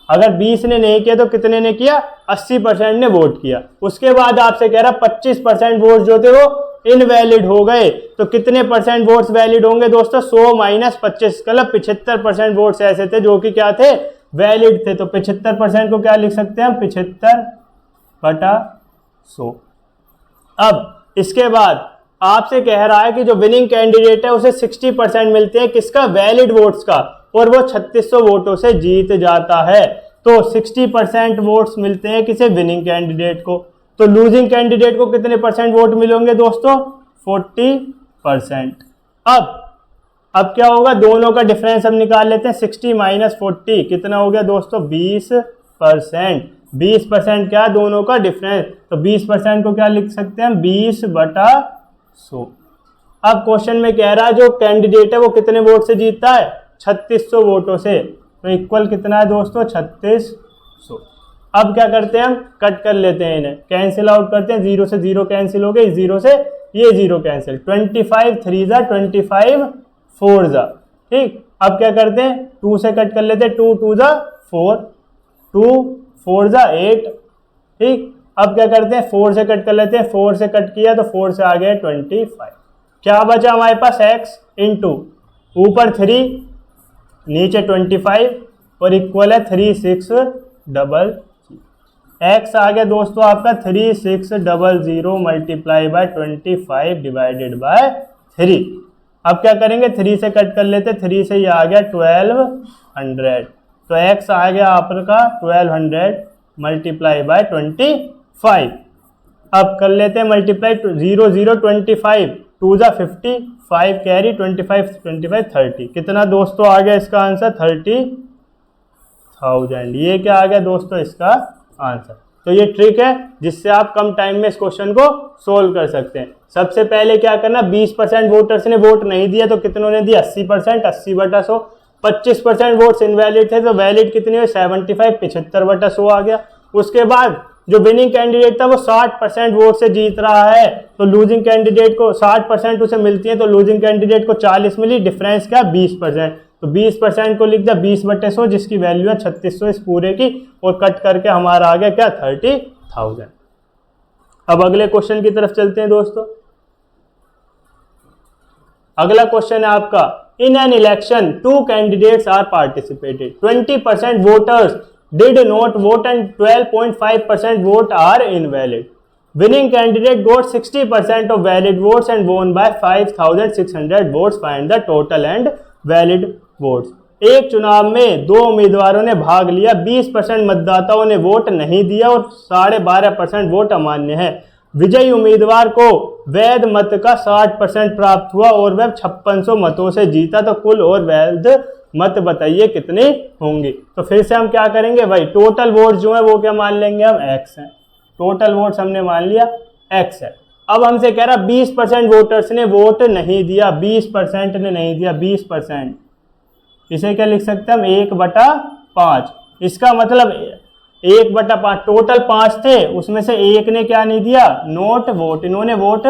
अगर 20 ने नहीं किया तो कितने ने किया 80% ने वोट किया। उसके बाद आपसे कह रहा 25% वोट जो थे वो इनवैलिड हो गए, तो कितने परसेंट वोट्स वैलिड होंगे दोस्तों 100 - 25, मतलब 75% वोट्स ऐसे थे जो कि क्या थे वैलिड थे। तो 75% को क्या लिख सकते हैं हम 75/100। अब इसके बाद आपसे कह रहा है कि जो विनिंग कैंडिडेट है उसे 60% मिलते हैं किसका वैलिड वोट्स का, और वो 3600 वोटों से जीत जाता है। तो 60% वोट्स मिलते हैं किसे विनिंग कैंडिडेट को। तो लूजिंग कैंडिडेट को कितने परसेंट वोट मिलेंगे दोस्तों 40%। अब क्या होगा, दोनों का डिफरेंस हम निकाल लेते हैं, 60 - 40 कितना हो गया दोस्तों 20%। 20% क्या दोनों का डिफरेंस, तो 20% को क्या लिख सकते हैं 20/100। अब क्वेश्चन में कह रहा है जो कैंडिडेट है वो कितने वोट से जीतता है 3600 वोटों से, तो इक्वल कितना है दोस्तों 3600। अब क्या करते हैं हम कट कर लेते हैं, इन्हें कैंसिल आउट करते हैं, 0 से 0 कैंसिल हो गए, 0 से ये 0 कैंसिल, 25 3 जा 25 4 जा। ठीक, अब क्या करते हैं 2 से कट कर लेते हैं, 2 2 जा 4, 2 4 जा 8। ठीक, अब क्या करते हैं 4 से कट कर लेते हैं, 4 से कट किया तो 4 से आ गया 25। क्या बचा हमारे पास x इंटू ऊपर 3 नीचे 25 और इक्वल है 3600। x आ गया दोस्तों आपका 3600 मल्टीप्लाई बाय 25 डिवाइडेड बाय 3। अब क्या करेंगे 3 से कट कर लेते, 3 से ये आ गया 1200, तो x आ गया आपका 1200 मल्टीप्लाई बाय 25। अब कर लेते हैं मल्टीप्लाई, 0 0 25, 2 जा 50, 5 कैरी 25 25 30, कितना दोस्तों आ गया इसका आंसर 30,000। ये क्या आ गया दोस्तों इसका आंसर। तो ये ट्रिक है जिससे आप कम टाइम में इस क्वेश्चन को सोल्व कर सकते हैं। सबसे पहले क्या करना, 20% वोटर्स ने वोट नहीं दिया तो कितनों ने दिया 80%, 80/100। 25% वोट्स इनवैलिड थे तो वैलिड कितने हुए 75, 75/100 आ गया। उसके बाद जो विनिंग कैंडिडेट था वो 60% वोट से जीत रहा है, तो लूजिंग कैंडिडेट को 60% उसे मिलती है, तो लूजिंग कैंडिडेट को 40 मिली, डिफरेंस क्या 20%, तो 20% को लिख दिया 20/100 जिसकी वैल्यू है 3600 इस पूरे की, और कट करके हमारा आ गया क्या 30,000। अब अगले क्वेश्चन की तरफ चलते हैं दोस्तों। अगला क्वेश्चन है आपका, in an election 2 candidates are participated, 20% voters did not vote and 12.5% vote are invalid. Winning candidate got 60% of valid votes and won by 5,600 votes. Find the total and valid votes. एक चुनाव में 2 उम्मीदवारों ने भाग लिया, 20% मतदाताओं ने वोट नहीं दिया और 12.5% वोट अमान्य है। विजयी उम्मीदवार को वैध मत का 60% प्राप्त हुआ और वह 5600 मतों से जीता, तो कुल और वैध मत बताइए कितने होंगे। तो फिर से हम क्या करेंगे भाई, टोटल वोट जो है वो क्या मान लेंगे हम x है, टोटल वोट्स हमने मान लिया x है। अब हमसे कह रहा 20% वोटर्स ने वोट नहीं दिया, 20% ने नहीं दिया 20%, इसे क्या लिख सकते हैं हम 1/5। इसका मतलब 1/5, टोटल 5 थे उसमें से एक ने क्या नहीं दिया नोट वोट, इन्होंने वोट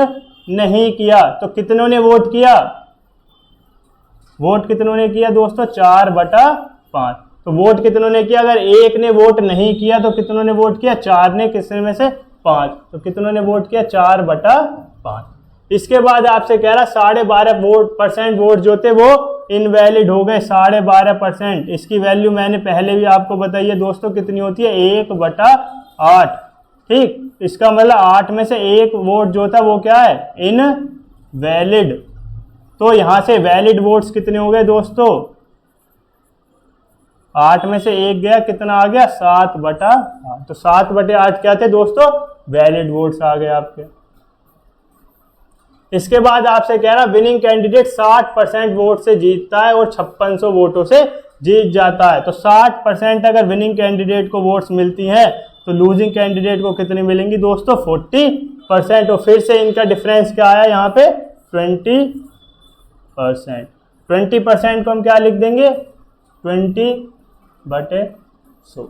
नहीं किया, तो कितनों ने वोट किया वोट कितनों ने किया दोस्तों? 4/5। तो वोट कितनों ने किया? अगर एक ने वोट नहीं किया तो कितनों ने वोट किया? 4 ने, किसने में से? 5। तो कितनों ने वोट किया? 4/5। इसके बाद आपसे कह रहा 12.5% वोट जो थे वो इनवैलिड हो गए। 12.5%, इसकी वैल्यू मैंने पहले भी आपको बताई है दोस्तों, कितनी होती है? 1/8। ठीक, इसका मतलब 8 में से एक वोट जो था वो क्या है? इनवैलिड। तो यहां से वैलिड वोट्स कितने हो गए दोस्तों? 8 में से एक गया, कितना आ गया? 7/8। तो 7/8 क्या थे दोस्तों? वैलिड वोट्स आ गए आपके। इसके बाद आपसे कह रहा विनिंग कैंडिडेट 60% वोट से जीतता है और 5600 वोटों से जीत जाता है। तो 60% अगर विनिंग कैंडिडेट को वोट्स मिलती हैं तो लूजिंग कैंडिडेट को कितनी मिलेंगी दोस्तों? 40%। और फिर से इनका डिफरेंस क्या आया यहाँ पे? 20%। 20% को हम क्या लिख देंगे? 20/100।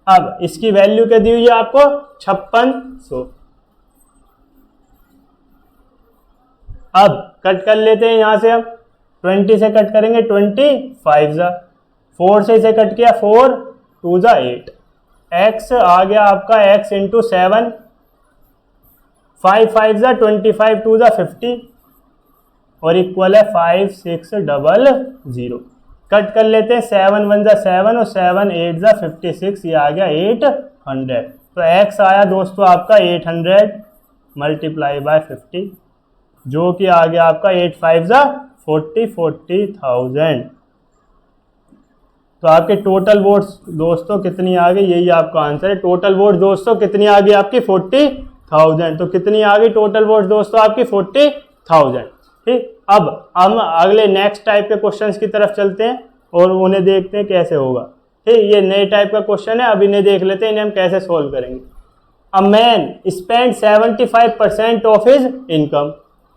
अब इसकी वैल्यू क्या दी हुई है आपको? 5600। अब कट कर लेते हैं यहां से। हम 20 से कट करेंगे 25 जा, 4 से इसे कट किया 4 2 जा 8, x आ गया आपका x इंटू 7, 5 5 जा 25, 2 जा 50 और इक्वल है 5600। कट कर लेते हैं 7 1 जा 7 और 7 8 जा 56, ये आ गया 800। तो x आया दोस्तों आपका 800 मल्टीप्लाई बाय 50, जो कि आ गया आपका 8 5 जा 40,000। तो आपके टोटल वोट्स दोस्तों कितनी आ गई? यही आपका आंसर है। टोटल वोट दोस्तों कितनी आ गई आपकी? 40,000। तो कितनी आ गई टोटल वोट दोस्तों आपकी? 40,000। ठीक, अब हम अगले नेक्स्ट टाइप के क्वेश्चंस की तरफ चलते हैं और उन्हें देखते हैं कैसे होगा। ठीक, ये नए टाइप का क्वेश्चन है, अब इन्हें देख लेते हैं, इन्हें हम कैसे सोल्व करेंगे। अ man spend 75% of his income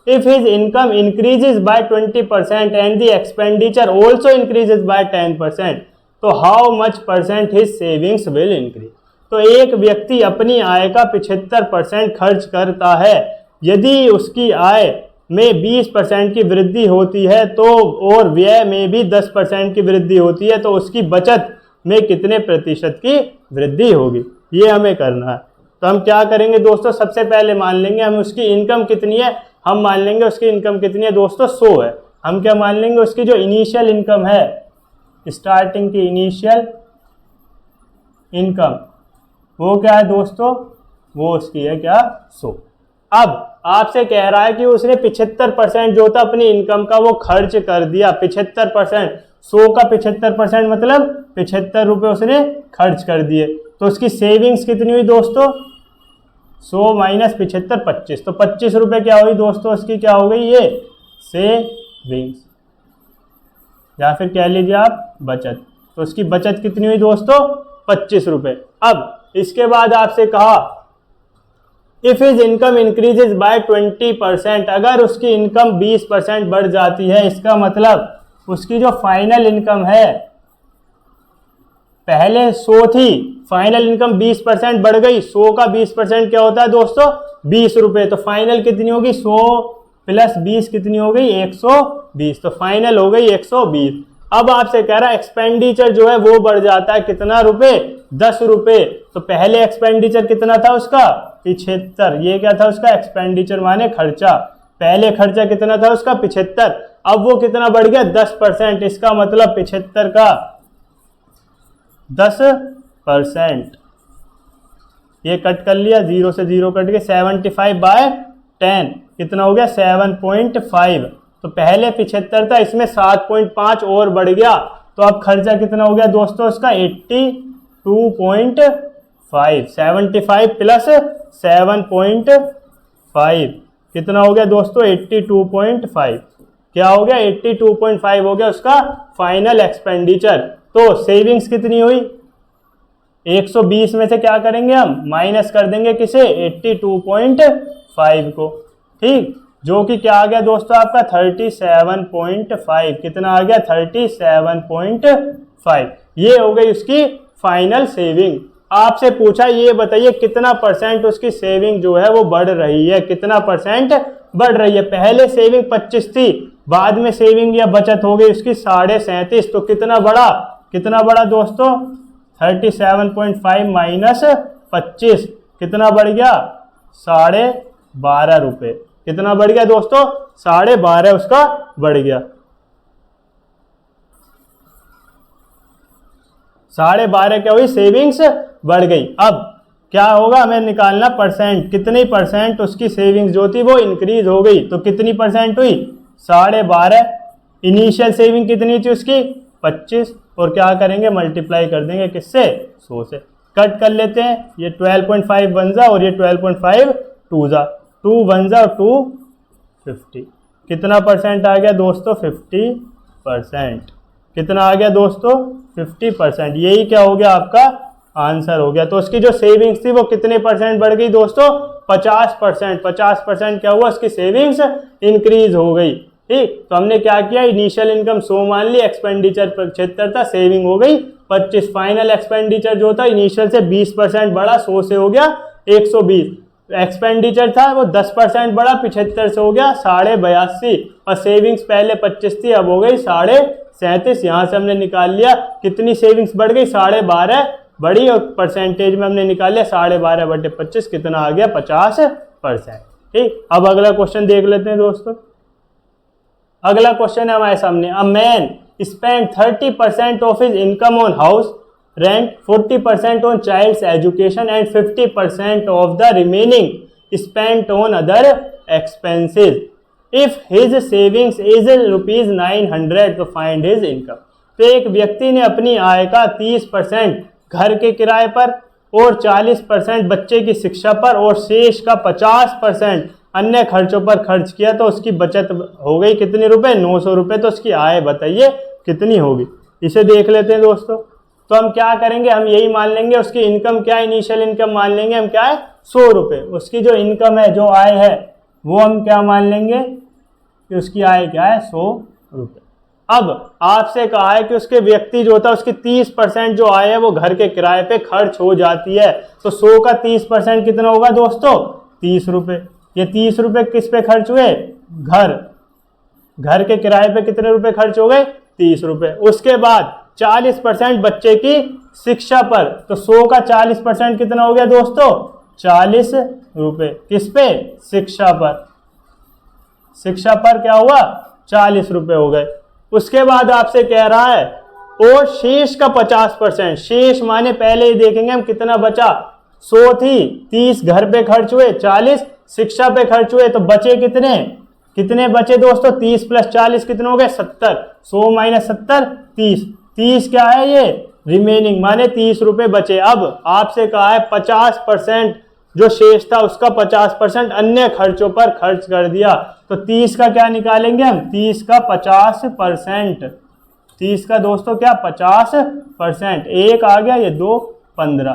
if his income increases by 20% and the expenditure also increases by 10%, तो how much % his savings will increase? तो एक व्यक्ति अपनी आय का 75% खर्च करता है, यदि उसकी आय में 20% की वृद्धि होती है तो और व्यय में भी 10% की वृद्धि होती है तो उसकी बचत में कितने प्रतिशत की वृद्धि होगी? ये हमें करना है। तो हम क्या करेंगे दोस्तों? सबसे पहले मान लेंगे हम उसकी इनकम कितनी है। हम मान लेंगे उसकी इनकम कितनी है दोस्तों? 100 है। हम क्या मान लेंगे? उसकी जो इनिशियल इनकम है, स्टार्टिंग की इनिशियल इनकम, वो क्या है दोस्तों? वो उसकी है क्या? 100। अब आपसे कह रहा है कि उसने 75% जो था अपनी इनकम का वो खर्च कर दिया। 75%, 100 का 75% मतलब 75 रुपये उसने खर्च कर दिए। तो उसकी सेविंग्स कितनी हुई दोस्तों? 100 माइनस 75 25, तो 25 रुपये क्या हुई दोस्तों? उसकी क्या हो गई? ये सेविंग्स, या फिर कह लीजिए आप बचत। तो उसकी बचत कितनी हुई दोस्तों? 25 रुपये। अब इसके बाद आपसे कहा if his income increases by 20%, अगर उसकी इनकम 20% बढ़ जाती है, इसका मतलब उसकी जो फाइनल इनकम है, पहले 100 थी, फाइनल इनकम 20% बढ़ गई। 100 का 20% क्या होता है दोस्तों? 20 रुपये। तो फाइनल कितनी होगी? 100 प्लस 20 कितनी हो गई? 120। तो फाइनल हो गई 120। अब आपसे कह रहा है एक्सपेंडिचर जो है वो बढ़ जाता है, कितना रुपए? 10 रुपये। तो पहले एक्सपेंडिचर कितना था उसका? 75। ये क्या था उसका? एक्सपेंडिचर माने खर्चा। पहले खर्चा कितना था उसका? 75। अब वो कितना बढ़ गया? 10%। इसका मतलब 75 का 10%। ये कट कर लिया, 0 से 0 कट के 75/10 कितना हो गया? 7.5। तो पहले 75 था, इसमें 7.5 और बढ़ गया। तो अब खर्चा कितना हो गया दोस्तों उसका? 82.5। 75 प्लस 7.5 कितना हो गया दोस्तों? 82.5। क्या हो गया? 82.5 हो गया उसका फाइनल एक्सपेंडिचर। तो सेविंग्स कितनी हुई? 120 में से क्या करेंगे हम? माइनस कर देंगे किसे? 82.5 को। ठीक, जो कि क्या आ गया दोस्तों आपका? 37.5। कितना आ गया? 37.5। ये हो गई उसकी फाइनल सेविंग। आपसे पूछा ये बताइए कितना % उसकी सेविंग जो है वो बढ़ रही है, कितना % बढ़ रही है। पहले सेविंग 25 थी, बाद में सेविंग या बचत हो गई उसकी 37.5, तो कितना बड़ा दोस्तों 37.5 माइनस 25, कितना बढ़ गया 12.5 रुपये। कितना बढ़ गया दोस्तों 12.5 उसका बढ़ गया, 12.5 क्या हुई सेविंग्स बढ़ गई। अब क्या होगा हमें निकालना परसेंट, कितनी परसेंट उसकी सेविंग्स जो थी वो इंक्रीज हो गई, तो कितनी परसेंट हुई 12.5। इनिशियल सेविंग कितनी थी उसकी 25, और क्या करेंगे मल्टीप्लाई कर देंगे किससे 100 से, कट कर लेते हैं, ये 12.5 बन जा और ये 12.5 2 जा, 2 बन जा और 2 50, कितना परसेंट आ गया दोस्तों 50%। कितना आ गया दोस्तों 50%, यही क्या हो गया आपका आंसर हो गया। तो उसकी जो सेविंग्स थी वो कितने परसेंट बढ़ गई दोस्तों 50%। 50% क्या हुआ उसकी सेविंग्स इंक्रीज हो गई। ठीक, तो हमने क्या किया इनिशियल इनकम 100 मान ली, एक्सपेंडिचर 75 था, सेविंग हो गई 25। फाइनल एक्सपेंडिचर जो था इनिशियल से 20% बढ़ा, 100 से हो गया 120। एक्सपेंडिचर था वो 10% बढ़ा, 75 से हो गया 82.5, और सेविंग्स पहले 25 थी अब हो गई 37.5। यहाँ से हमने निकाल लिया कितनी सेविंग्स बढ़ गई 12.5 बढ़ी, और परसेंटेज में हमने निकाल लिया 12.5/25, कितना आ गया 50%। ठीक, अब अगला क्वेश्चन देख लेते हैं दोस्तों। अगला क्वेश्चन है हमारे सामने, a man spend 30% of his income on house rent, 40% on child's education and 50% of the remaining spent on other expenses. If his savings is ₹900 तो फाइंड हिज इनकम। तो एक व्यक्ति ने अपनी आय का 30% घर के किराए पर और 40% बच्चे की शिक्षा पर और शेष का 50% अन्य खर्चों पर खर्च किया, तो उसकी बचत हो गई कितने रुपए 900 रुपये। तो उसकी आय बताइए कितनी होगी, इसे देख लेते हैं दोस्तों। तो हम क्या करेंगे, हम यही मान लेंगे उसकी इनकम क्या है, इनिशियल इनकम मान लेंगे हम क्या है 100 रुपये। उसकी जो इनकम है जो आय है वो हम क्या मान लेंगे कि उसकी आय क्या है 100 रुपये। अब आपसे कहा है कि उसके व्यक्ति जो था उसकी 30% जो आय है वो घर के किराए पे खर्च हो जाती है, तो 100 का 30% कितना होगा दोस्तों 30 रुपये। ये 30 रुपये किस पे खर्च हुए, घर के किराए पे कितने रुपए खर्च हो गए 30 रुपये। उसके बाद 40% बच्चे की शिक्षा पर, तो 100 का 40% कितना हो गया दोस्तों 40 रुपये, किस पे शिक्षा पर। शिक्षा पर क्या हुआ 40 रुपये हो गए। उसके बाद आपसे कह रहा है और शेष का 50%, शेष माने पहले ही देखेंगे हम कितना बचा, 100 थी, 30 घर पे खर्च हुए, 40 शिक्षा पे खर्च हुए, तो बचे कितने बचे दोस्तों 30 + 40 कितने हो गए 70। 100 - 70 30, 30 क्या है ये रिमेनिंग माने 30 रुपये बचे। अब आपसे कहा है 50% जो शेष था उसका 50% अन्य खर्चों पर खर्च कर दिया, तो 30 का क्या निकालेंगे हम 30 का 50%, 30 का दोस्तों क्या 50%, एक आ गया ये 2 15,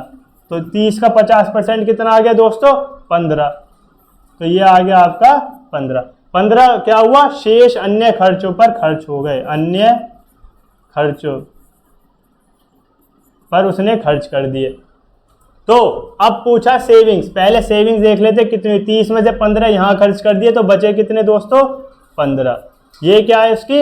तो 30 का 50% कितना आ गया दोस्तों 15, तो ये आ गया आपका 15 क्या हुआ शेष अन्य खर्चों पर खर्च हो गए, अन्य खर्चों पर उसने खर्च कर दिए। तो अब पूछा सेविंग्स, पहले सेविंग्स देख लेते कितनी, 30 में से 15 यहाँ खर्च कर दिए तो बचे कितने दोस्तों 15। ये क्या है उसकी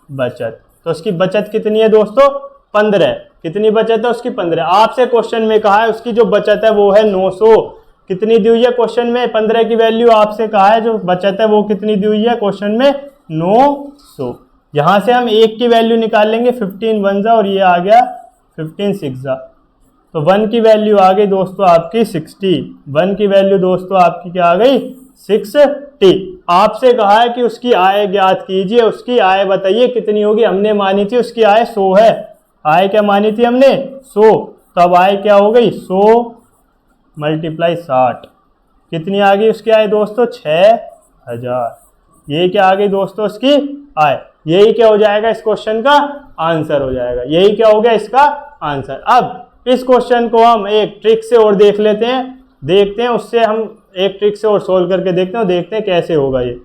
बचत, तो उसकी बचत कितनी है दोस्तों 15, कितनी बचत है उसकी 15। आपसे क्वेश्चन में कहा है उसकी जो बचत है वो है 900, कितनी दी हुई है क्वेश्चन में 15 की वैल्यू आपसे कहा है जो बचत है वो कितनी दी हुई है क्वेश्चन में 900। यहाँ से हम 1 की वैल्यू निकाल लेंगे, 15 1 जा और ये आ गया 15 6 जा, तो 1 की वैल्यू आ गई दोस्तों आपकी 60, 1 की वैल्यू दोस्तों आपकी क्या आ गई 60। आपसे कहा है कि उसकी आय ज्ञात कीजिए, उसकी आय बताइए कितनी होगी। हमने मानी थी उसकी आय 100 है, आय क्या मानी थी हमने 100, तो अब आय क्या हो गई 100 × 60, कितनी आ गई उसकी आय दोस्तों 6000। ये क्या आ गई दोस्तों उसकी आय, यही क्या हो जाएगा इस क्वेश्चन का आंसर हो जाएगा, यही क्या हो गया इसका आंसर। अब इस क्वेश्चन को हम एक ट्रिक से और देख लेते हैं, देखते हैं उससे हम एक ट्रिक से और सोल्व करके देखते हैं, देखते हैं कैसे होगा ये।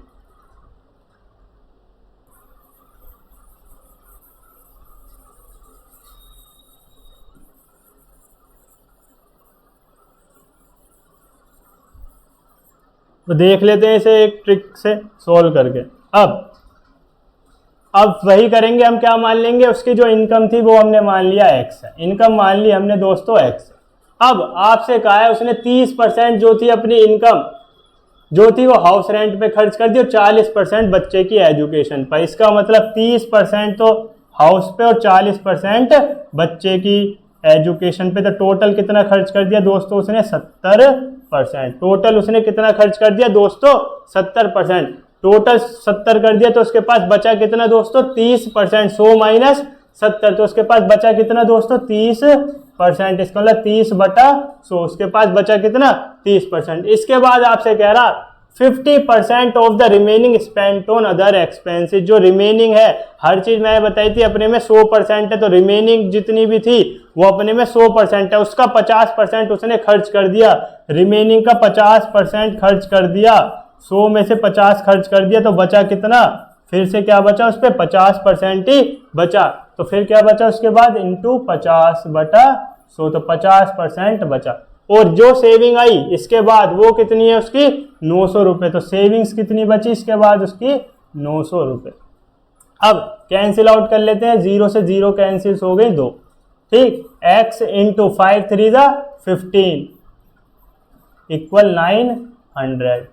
तो देख लेते हैं इसे एक ट्रिक से सोल्व करके। अब अब वही करेंगे हम, क्या मान लेंगे, उसकी जो इनकम थी वो हमने मान लिया एक्स है, इनकम मान ली हमने दोस्तों एक्स। अब आपसे कहा है उसने 30% जो थी अपनी इनकम जो थी वो हाउस रेंट पे खर्च कर दी और 40% बच्चे की एजुकेशन पर। इसका मतलब 30% तो हाउस पे और 40% बच्चे की एजुकेशन पे। तो टोटल कितना खर्च कर दिया दोस्तों उसने, 70%। टोटल उसने कितना खर्च कर दिया दोस्तों, 70%। टोटल 70 कर दिया तो उसके पास बचा कितना दोस्तों, 30%। 100 माइनस 70 तो उसके पास बचा कितना दोस्तों, 30%। इसका मतलब 30/100, उसके पास बचा कितना, 30%। इसके बाद आपसे कह रहा 50% of the remaining spent on other expenses. जो रिमेनिंग है, हर चीज मैंने बताई थी अपने में 100% है, तो रिमेनिंग जितनी भी थी वो अपने में 100% है, उसका 50% उसने खर्च कर दिया। रिमेनिंग का 50% खर्च कर दिया, 100 में से 50 खर्च कर दिया, तो बचा कितना, फिर से क्या बचा उस पर 50% ही बचा। तो फिर क्या बचा उसके बाद, इंटू 50/100, तो 50% बचा। और जो सेविंग आई इसके बाद वो कितनी है उसकी, 900 रुपये। तो सेविंग्स कितनी बची इसके बाद उसकी, 900 रुपये। अब कैंसिल आउट कर लेते हैं, 0 से 0 कैंसिल हो गई 2, ठीक। x into 5 3 15 equal 900।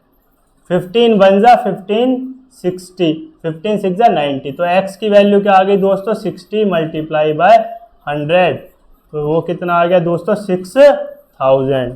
15 1 15 60, 15 6 90। तो x की वैल्यू क्या आ गई दोस्तों, 60 मल्टीप्लाई बाय 100, तो वो कितना आ गया दोस्तों, 6000।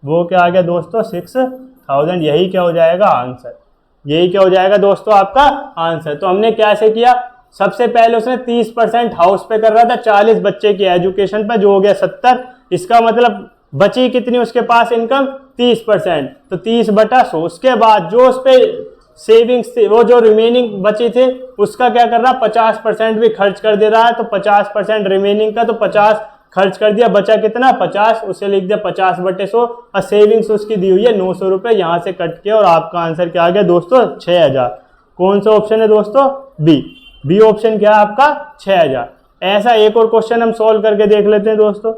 वो क्या आ गया दोस्तों, 6000। यही क्या हो जाएगा आंसर, यही क्या हो जाएगा दोस्तों आपका आंसर। तो हमने क्या से किया, सबसे पहले उसने 30% हाउस पे कर रहा था, 40 बच्चे की एजुकेशन पे, जो हो गया 70। इसका मतलब बची कितनी उसके पास इनकम, 30%, तो 30/100। उसके बाद जो उस पे सेविंग्स थी, वो जो रिमेनिंग बची थे उसका क्या कर रहा, 50% भी खर्च कर दे रहा है। तो 50% रिमेनिंग का, तो 50 खर्च कर दिया, बचा कितना 50, उसे लिख दिया 50/100। और सेविंग्स उसकी दी हुई है 900 रुपये, यहाँ से कट के और आपका आंसर क्या आ गया दोस्तों, 6000। कौन सा ऑप्शन है दोस्तों, बी ऑप्शन क्या है आपका, 6000। ऐसा एक और क्वेश्चन हम सॉल्व करके देख लेते हैं दोस्तों।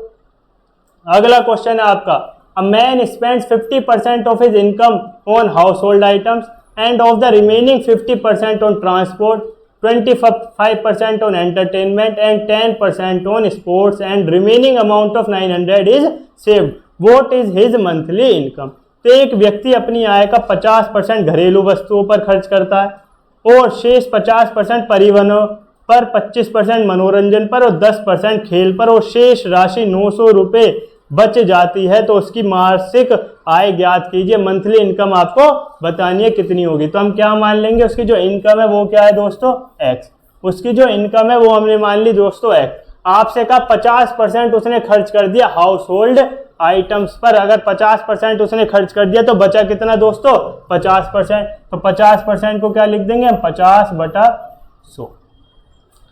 अगला क्वेश्चन है आपका, a man spends 50% of his income on house hold items end of the remaining 50% on transport, 25% on entertainment and 10% on sports, and remaining amount of 900 is saved. What is his monthly income? तो एक व्यक्ति अपनी आय का 50% घरेलू वस्तुओं पर खर्च करता है और शेष 50% परिवहनों पर, 25% मनोरंजन पर और 10% खेल पर, और शेष राशि 900 रुपये बच जाती है। तो उसकी मासिक आय ज्ञात कीजिए। मंथली इनकम आपको बतानी है कितनी होगी। तो हम क्या मान लेंगे, उसकी जो इनकम है वो क्या है दोस्तों, एक्स। उसकी जो इनकम है वो हमने मान ली दोस्तों एक्स। आपसे कहा 50% उसने खर्च कर दिया हाउस होल्ड आइटम्स पर। अगर 50% उसने खर्च कर दिया तो बचा कितना दोस्तों, 50%। तो 50% को क्या लिख देंगे हम, 50/100।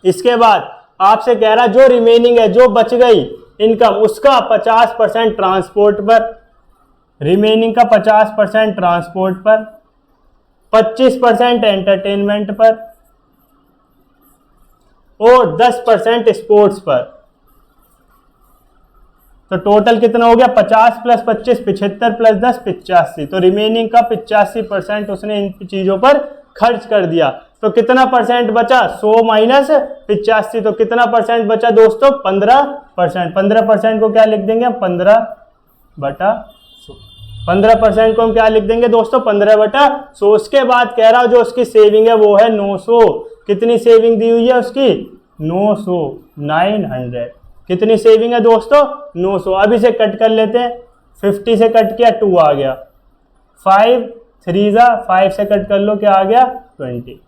इसके बाद आपसे कह रहा जो रिमेनिंग है, जो बच गई इनकम, उसका 50% ट्रांसपोर्ट पर, रिमेनिंग का 50% ट्रांसपोर्ट पर, 25% एंटरटेनमेंट पर और 10% स्पोर्ट्स पर। तो टोटल कितना हो गया, 50 + 25 75 + 10 85। तो रिमेनिंग का 85% उसने इन चीजों पर खर्च कर दिया। तो कितना परसेंट बचा, 100 माइनस 85। तो कितना परसेंट बचा दोस्तों, 15%। 15% को क्या लिख देंगे हम, 15/100। 15% को हम क्या लिख देंगे दोस्तों, 15/100। उसके बाद कह रहा हूं जो उसकी सेविंग है वो है 900। कितनी सेविंग दी हुई है उसकी, 900, 900। कितनी सेविंग है दोस्तों, 900। अब इसे कट कर लेते हैं, 50 से कट किया 2 आ गया, 5 3 5 से कट कर लो, क्या आ गया 20।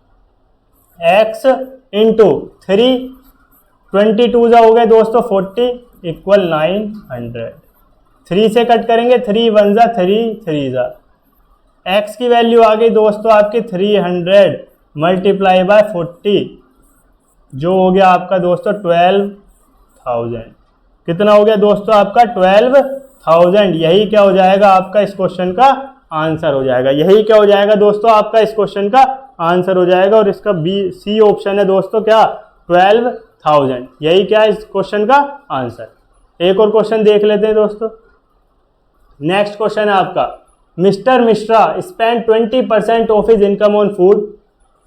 x इंटू 3, 22 हो गए दोस्तों 40 इक्वल 900। 3 से कट करेंगे, 3 1 3 3 x की वैल्यू आ गई दोस्तों आपकी 300 मल्टीप्लाई बाय 40, जो हो गया आपका दोस्तों 12,000। कितना हो गया दोस्तों आपका 12,000। यही क्या हो जाएगा आपका इस क्वेश्चन का आंसर हो जाएगा। यही क्या हो जाएगा दोस्तों आपका इस क्वेश्चन का आंसर हो जाएगा। और इसका सी ऑप्शन है दोस्तों क्या, 12,000। यही क्या है इस क्वेश्चन का आंसर। एक और क्वेश्चन देख लेते हैं दोस्तों। नेक्स्ट क्वेश्चन है आपका, mister Mishra spend 20% of his income on food,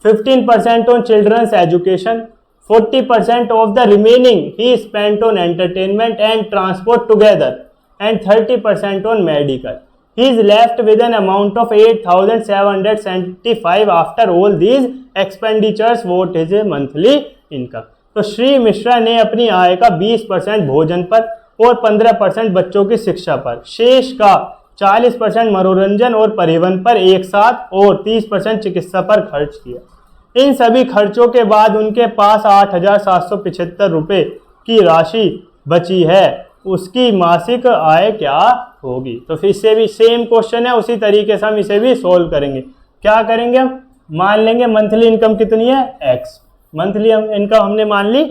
15% on children's education, 40% of the remaining he spent on entertainment and transport together, and 30% on medical. He is left with an amount of 8,775 after all these expenditures. What is a monthly income? तो श्री मिश्रा ने अपनी आय का 20% भोजन पर और 15% बच्चों की शिक्षा पर, शेष का 40% मनोरंजन और परिवहन पर एक साथ और 30% चिकित्सा पर खर्च किया। इन सभी खर्चों के बाद उनके पास 8,775 रुपये की राशि बची है। उसकी मासिक आय क्या होगी? तो फिर से भी सेम क्वेश्चन है, उसी तरीके से हम इसे भी सोल्व करेंगे। क्या करेंगे हम? मान लेंगे मंथली इनकम कितनी है? x। मंथली इनकम हमने मान ली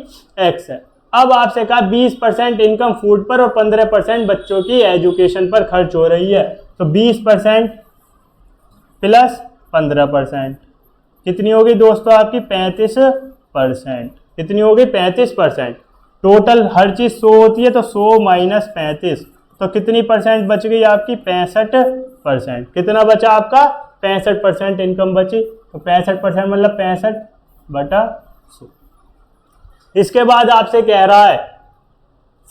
x है। अब आपसे कहा 20% इनकम फूड पर और 15% बच्चों की एजुकेशन पर खर्च हो रही है। तो 20% प्लस 15% कितनी होगी दोस्तों? आपकी 35%। कितनी होगी? 35%। टोटल हर चीज 100 होती है, तो 100 माइनस 35, तो कितनी परसेंट बच गई आपकी? 65%। कितना बचा आपका? 65% इनकम बची। तो 65% मतलब 65/100। इसके बाद आपसे कह रहा है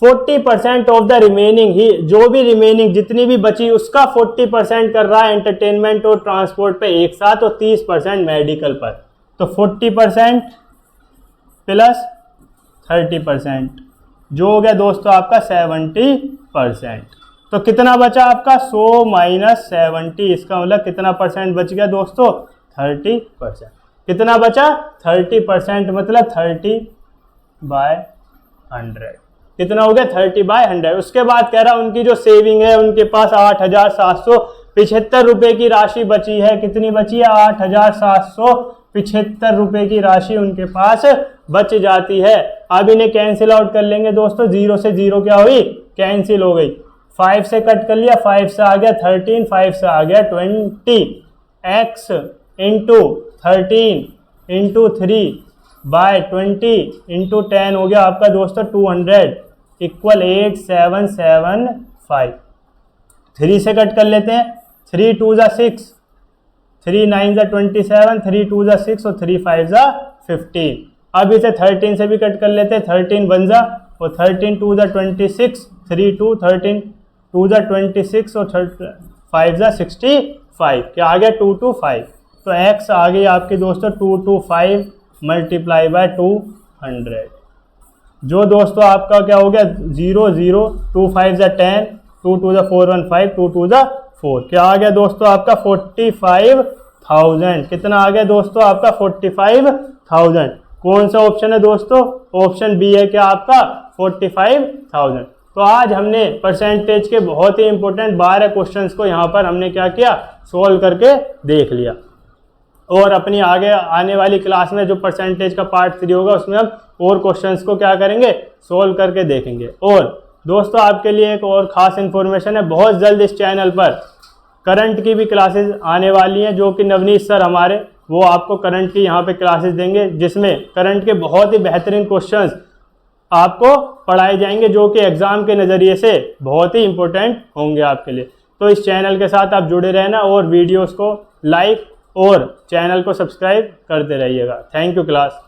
40% ऑफ द रिमेनिंग, ही जो भी रिमेनिंग जितनी भी बची उसका 40% कर रहा है एंटरटेनमेंट और ट्रांसपोर्ट पे एक साथ और 30% मेडिकल पर। तो 40% प्लस 30% जो हो गया दोस्तों आपका 70%। तो कितना बचा आपका? 100 माइनस 70, इसका मतलब कितना परसेंट बच गया दोस्तों? 30%। कितना बचा? 30%, मतलब 30/100। कितना हो गया? 30/100। उसके बाद कह रहा उनकी जो सेविंग है, उनके पास 8,775 रुपये की राशि बची है। कितनी बची है? 8,775 रुपये की राशि उनके पास बच जाती है। अब इन्हें कैंसिल आउट कर लेंगे दोस्तों। 0 से 0 क्या हुई? कैंसिल हो गई। 5 से कट कर लिया, 5 से आ गया 13, 5 से आ गया 20। x इंटू 13 इंटू 3/20 इंटू 10 हो गया आपका दोस्तों 200 इक्वल 8775। 3 से कट कर लेते हैं। 3 2 ज़ा 6, 3 9 ज़ा 27, 3 2 ज़ा 6 और 3 5 ज़ा 15। अब इसे 13 से भी कट कर लेते हैं। 13 1 ज़ा और 13 2 ज़ा 26, 3 2 13 2 ज़ा 26 और 5 ज़ा 65। क्या आ गया? 225। तो x आ गई आपकी दोस्तों 225 मल्टीप्लाई बाय 200, जो दोस्तों आपका क्या हो गया? 0 0 2 5 ज़ा 10, 2 2 ज़ा 4 1 5, 2 2 ज़ा 4। क्या आ गया दोस्तों आपका? 45,000। कितना आ गया दोस्तों आपका? 45,000। कौन सा ऑप्शन है दोस्तों? ऑप्शन बी है क्या आपका? 45,000। तो आज हमने परसेंटेज के बहुत ही इंपॉर्टेंट 12 क्वेश्चंस को यहाँ पर हमने क्या किया? सोल्व करके देख लिया। और अपनी आगे आने वाली क्लास में जो परसेंटेज का पार्ट 3 होगा उसमें हम और क्वेश्चंस को क्या करेंगे? सोल्व करके देखेंगे। और दोस्तों आपके लिए एक और ख़ास इन्फॉर्मेशन है, बहुत जल्द इस चैनल पर करंट की भी क्लासेस आने वाली हैं, जो कि नवनीत सर हमारे वो आपको करंट की यहाँ पे क्लासेस देंगे, जिसमें करंट के बहुत ही बेहतरीन क्वेश्चंस आपको पढ़ाए जाएंगे, जो कि एग्ज़ाम के नज़रिए से बहुत ही इंपॉर्टेंट होंगे आपके लिए। तो इस चैनल के साथ आप जुड़े रहना और वीडियोस को लाइक और चैनल को सब्सक्राइब करते रहिएगा। Thank you class.